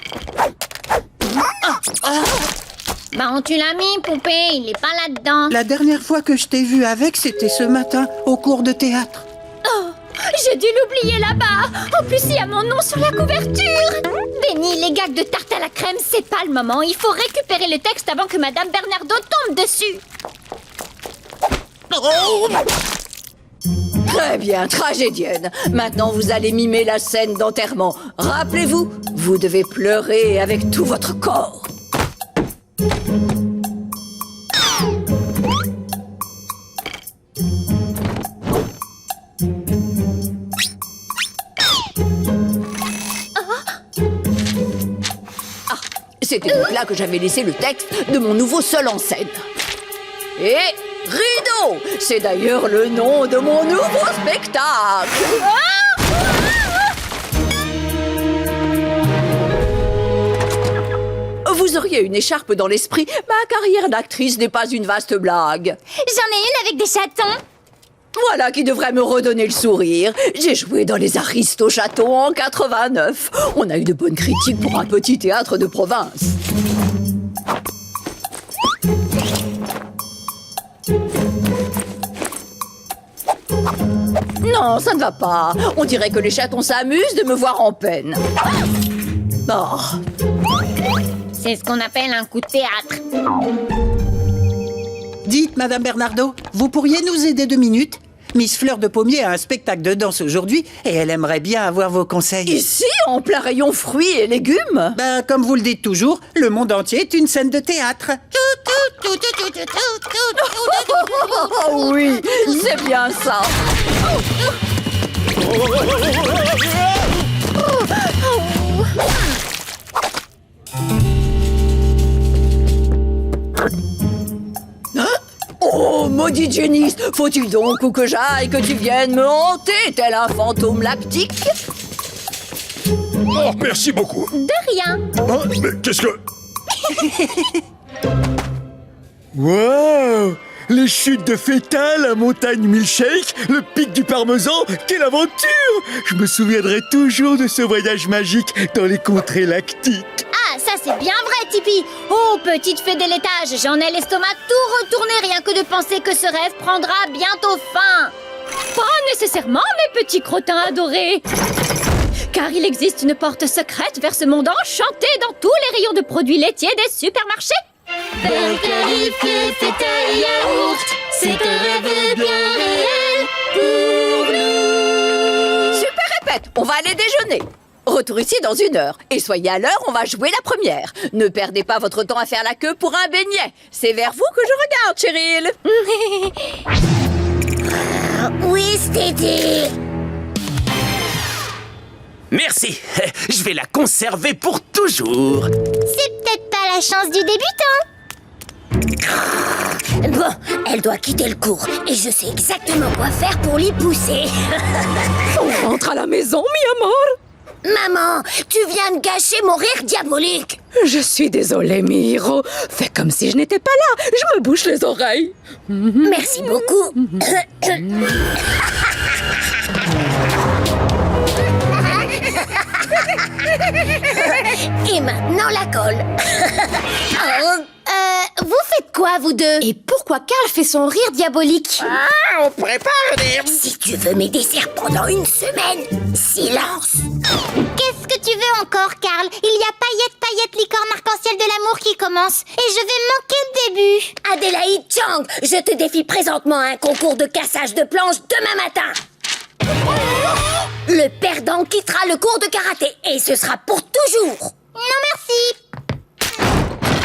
Bah, où tu l'as mis, poupée? Il est pas là-dedans. La dernière fois que je t'ai vue avec, c'était ce matin, au cours de théâtre. Oh, j'ai dû l'oublier là-bas. En plus, il y a mon nom sur la couverture. Benny, les gags de tarte à la crème, c'est pas le moment. Il faut récupérer le texte avant que Madame Bernardo tombe dessus. Très bien, tragédienne. Maintenant, vous allez mimer la scène d'enterrement. Rappelez-vous, vous devez pleurer avec tout votre corps. C'était donc là que j'avais laissé le texte de mon nouveau seul en scène. Et Rideau, c'est d'ailleurs le nom de mon nouveau spectacle. Vous auriez une écharpe dans l'esprit, ma carrière d'actrice n'est pas une vaste blague. J'en ai une avec des chatons. Voilà qui devrait me redonner le sourire. J'ai joué dans les Aristo-Châteaux en 89. On a eu de bonnes critiques pour un petit théâtre de province. Non, ça ne va pas. On dirait que les chatons s'amusent de me voir en peine. Oh. C'est ce qu'on appelle un coup de théâtre. Dites, Madame Bernardo, vous pourriez nous aider 2 minutes? Miss Fleur de Pommier a un spectacle de danse aujourd'hui et elle aimerait bien avoir vos conseils. Ici, en plein rayon fruits et légumes? Ben, comme vous le dites toujours, le monde entier est une scène de théâtre. Oh oui, c'est bien ça. Oh, maudit Jenny, faut-il donc ou que j'aille que tu viennes me hanter tel un fantôme lactique? Oh, merci beaucoup. De rien. Oh, mais qu'est-ce que... Wow! Les chutes de Feta, la montagne Milkshake, le pic du Parmesan, quelle aventure! Je me souviendrai toujours de ce voyage magique dans les contrées lactiques. Ah, ça c'est bien vrai, Tipeee. Oh, petite fée des laitages, j'en ai l'estomac tout retourné rien que de penser que ce rêve prendra bientôt fin. Pas nécessairement, mes petits crottins adorés. Car il existe une porte secrète vers ce monde enchanté dans tous les rayons de produits laitiers des supermarchés. Beurre clarifié, feta et yaourt, c'est un rêve bien réel pour nous. Super répète, on va aller déjeuner. Retour ici dans 1 heure. Et soyez à l'heure, on va jouer la première. Ne perdez pas votre temps à faire la queue pour un beignet. C'est vers vous que je regarde, Cheryl. Oui, Steady. Merci. Je vais la conserver pour toujours. C'est peut-être pas la chance du débutant. Bon, elle doit quitter le cours et je sais exactement quoi faire pour l'y pousser. On rentre à la maison, mi amor. Maman, tu viens de gâcher mon rire diabolique. Je suis désolée, Miro. Fais comme si je n'étais pas là. Je me bouche les oreilles. Merci beaucoup. Et maintenant la colle. Vous faites quoi, vous deux? Et pourquoi Carl fait son rire diabolique? Ah, on prépare des... Si tu veux mes desserts pendant 1 semaine, silence. Qu'est-ce que tu veux encore, Carl? Il y a paillettes, licorne, arc-en-ciel de l'amour qui commence. Et je vais manquer le début. Adélaïde Chang, je te défie présentement à un concours de cassage de planches demain matin. Le perdant quittera le cours de karaté et ce sera pour toujours. Non, merci.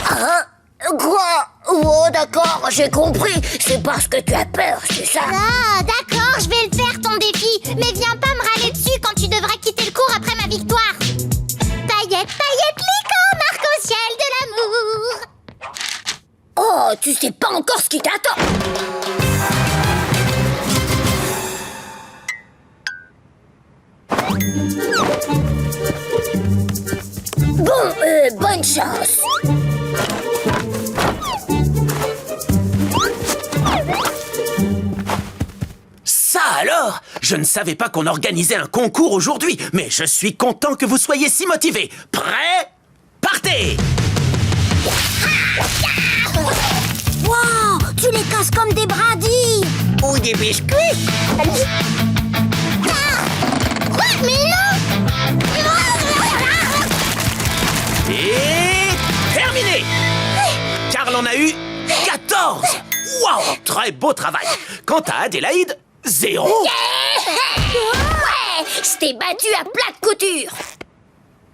Ah, quoi? Oh, d'accord, j'ai compris. C'est parce que tu as peur, c'est ça? Ah, d'accord, je vais le faire, ton défi. Mais viens pas me râler dessus quand tu devras quitter le cours après ma victoire. Paillettes, licorne, arc-en-ciel de l'amour. Oh, tu sais pas encore ce qui t'attend. Bon, bonne chance. Ça alors! Je ne savais pas qu'on organisait un concours aujourd'hui, mais je suis content que vous soyez si motivés. Prêts? Partez! Wow, tu les casses comme des brindilles. Ou des biscuits. Quoi? Mais non! Karl en a eu 14. Waouh, très beau travail. Quant à Adélaïde, 0. Ouais, je t'ai battu à plat de couture.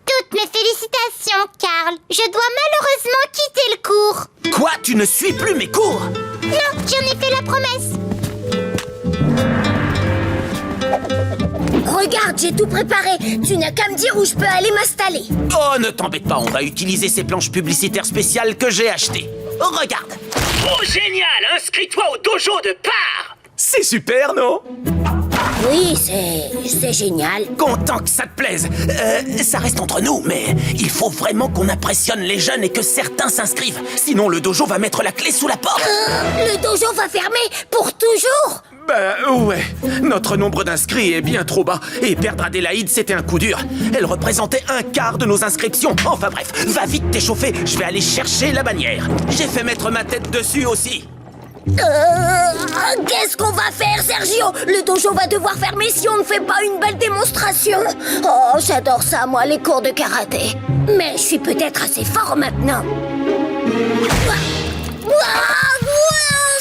Toutes mes félicitations, Karl. Je dois malheureusement quitter le cours. Quoi, tu ne suis plus mes cours? Non, j'en ai fait la promesse. Regarde, j'ai tout préparé. Tu n'as qu'à me dire où je peux aller m'installer. Oh, ne t'embête pas, on va utiliser ces planches publicitaires spéciales que j'ai achetées. Regarde. Oh, génial! Inscris-toi au dojo de Par! C'est super, non? Oui, c'est génial. Content que ça te plaise. Ça reste entre nous, mais il faut vraiment qu'on impressionne les jeunes et que certains s'inscrivent. Sinon, le dojo va mettre la clé sous la porte. Le dojo va fermer pour toujours? Ouais. Notre nombre d'inscrits est bien trop bas. Et perdre Adélaïde, c'était un coup dur. Elle représentait un quart de nos inscriptions. Enfin bref, va vite t'échauffer. Je vais aller chercher la bannière. J'ai fait mettre ma tête dessus aussi. Qu'est-ce qu'on va faire, Sergio? Le dojo va devoir fermer si on ne fait pas une belle démonstration. Oh, j'adore ça, moi, les cours de karaté. Mais je suis peut-être assez fort maintenant.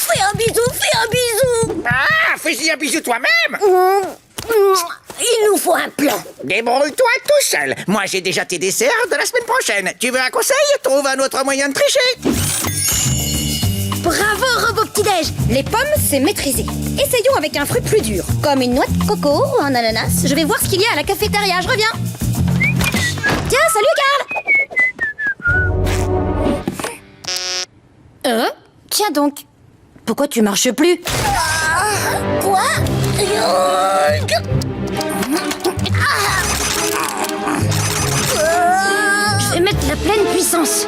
Fais un bisou. Ah, fais-y un bisou toi-même. Il nous faut un plan. Débrouille-toi tout seul. Moi, j'ai déjà tes desserts de la semaine prochaine. Tu veux un conseil? Trouve un autre moyen de tricher. Bravo, robot petit-déj. Les pommes, c'est maîtrisé. Essayons avec un fruit plus dur, comme une noix de coco ou un ananas. Je vais voir ce qu'il y a à la cafétéria, je reviens. Tiens, salut, Karl. Tiens donc. Pourquoi tu marches plus? Quoi? Je vais mettre la pleine puissance.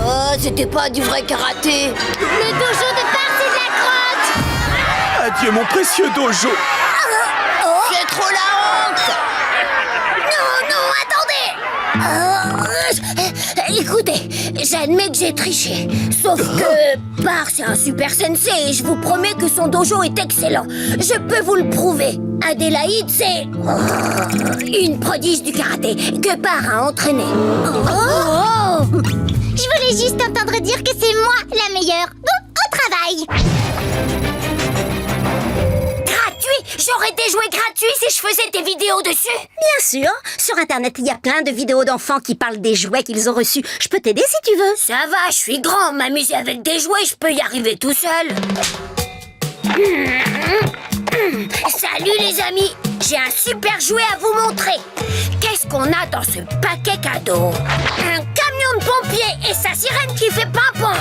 Oh, c'était pas du vrai karaté. Le dojo de Par, c'est de la crotte. Adieu, mon précieux dojo. C'est trop la honte. Non, attendez. Écoutez, j'admets que j'ai triché. Sauf que Par, c'est un super sensei et je vous promets que son dojo est excellent. Je peux vous le prouver. Adélaïde, c'est une prodige du karaté que Par a entraîné. Je voulais juste entendre dire que c'est moi la meilleure. Bon, au travail. Gratuit? J'aurais des jouets gratuits si je faisais des vidéos dessus. Bien sûr. Sur Internet, il y a plein de vidéos d'enfants qui parlent des jouets qu'ils ont reçus. Je peux t'aider si tu veux. Ça va, je suis grand. M'amuser avec des jouets, je peux y arriver tout seul. Salut les amis, j'ai un super jouet à vous montrer. Qu'est-ce qu'on a dans ce paquet cadeau? Un camion de pompier et sa sirène qui fait pimpon.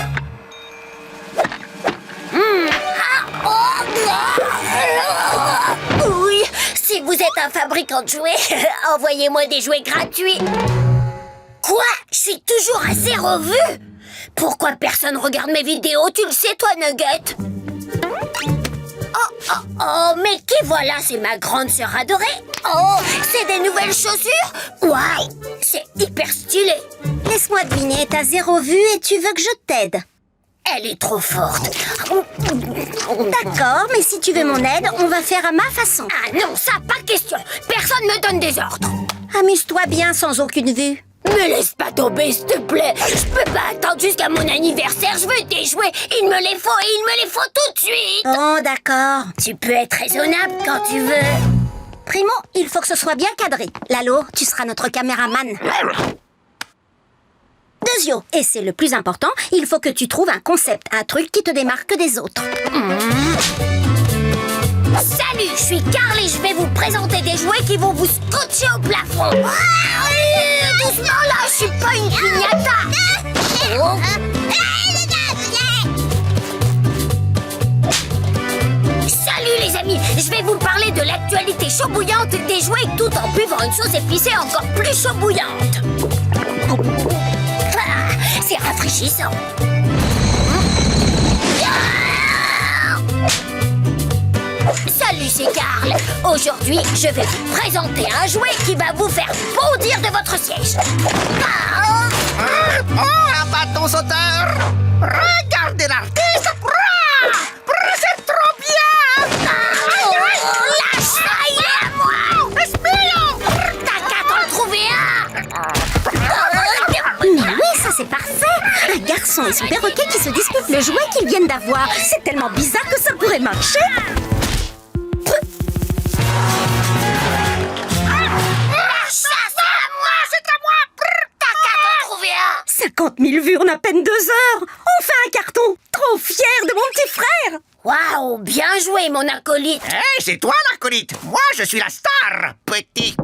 Oui, si vous êtes un fabricant de jouets, envoyez-moi des jouets gratuits. Quoi? Je suis toujours à 0 vues? Pourquoi personne regarde mes vidéos? Tu le sais toi, Nugget? Oh, mais qui voilà? C'est ma grande sœur adorée. Oh, c'est des nouvelles chaussures? Waouh, c'est hyper stylé. Laisse-moi deviner, t'as 0 vue et tu veux que je t'aide. Elle est trop forte. D'accord, mais si tu veux mon aide, on va faire à ma façon. Ah non, ça, pas question. Personne me donne des ordres. Amuse-toi bien sans aucune vue. Me laisse pas tomber, s'il te plaît. Je peux pas attendre jusqu'à mon anniversaire. Je veux des jouets. Il me les faut et il me les faut tout de suite. Oh, d'accord. Tu peux être raisonnable quand tu veux. Primo, il faut que ce soit bien cadré. Lalo, tu seras notre caméraman. Deuxio, et c'est le plus important, il faut que tu trouves un concept, un truc qui te démarque des autres. Salut, je suis Karl et je vais vous présenter des jouets qui vont vous scotcher au plafond. Doucement là, je suis pas une piñata. Salut les amis, je vais vous parler de l'actualité chaud bouillante des jouets tout en buvant une sauce épicée encore plus chaud bouillante. C'est rafraîchissant. Salut, c'est Karl. Aujourd'hui, je vais vous présenter un jouet qui va vous faire bondir de votre siège. Un bâton sauteur. Regardez l'artiste. C'est trop bien. Lâche ça, il est garçon et son perroquet qui se disputent le jouet qu'ils viennent d'avoir. C'est tellement bizarre que ça pourrait marcher. La chasse à moi, c'est à moi. T'as qu'à t'en trouver un. 50 000 vues en à peine 2 heures. On fait un carton. Trop fier de mon petit frère. Waouh, bien joué, mon acolyte. Hé, c'est toi l'acolyte. Moi, je suis la star, petit.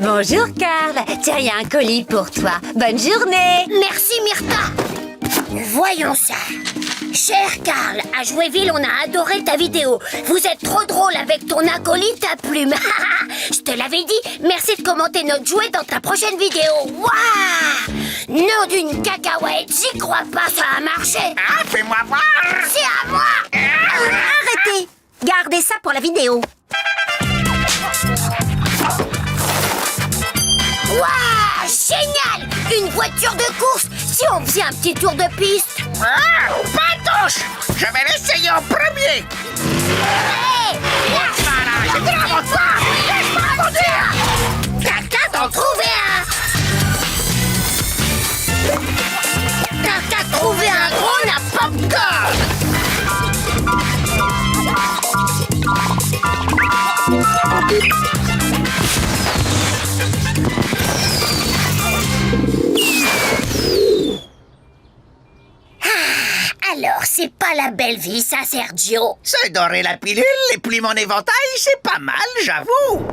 Bonjour, Carl. Tiens, il y a un colis pour toi. Bonne journée. Merci, Myrtha. Voyons ça. Cher Carl, à Jouéville, on a adoré ta vidéo. Vous êtes trop drôle avec ton acolyte à plume. Je te l'avais dit, merci de commenter notre jouet dans ta prochaine vidéo. Waouh! Nom d'une cacahuète, j'y crois pas, ça a marché. Ah, fais-moi voir. C'est à moi. Arrêtez. Gardez ça pour la vidéo. Waouh, génial! Une voiture de course. Si on faisait un petit tour de piste. Ah, pas touche. Je vais l'essayer en premier. Hé! Voilà, je te la montre pas. Laisse-moi conduire. T'as qu'à t'en trouver un. T'as qu'à trouver un drone à popcorn. Alors, c'est pas la belle vie, ça, Sergio. Se dorer la pilule et puis mon éventail, c'est pas mal, j'avoue.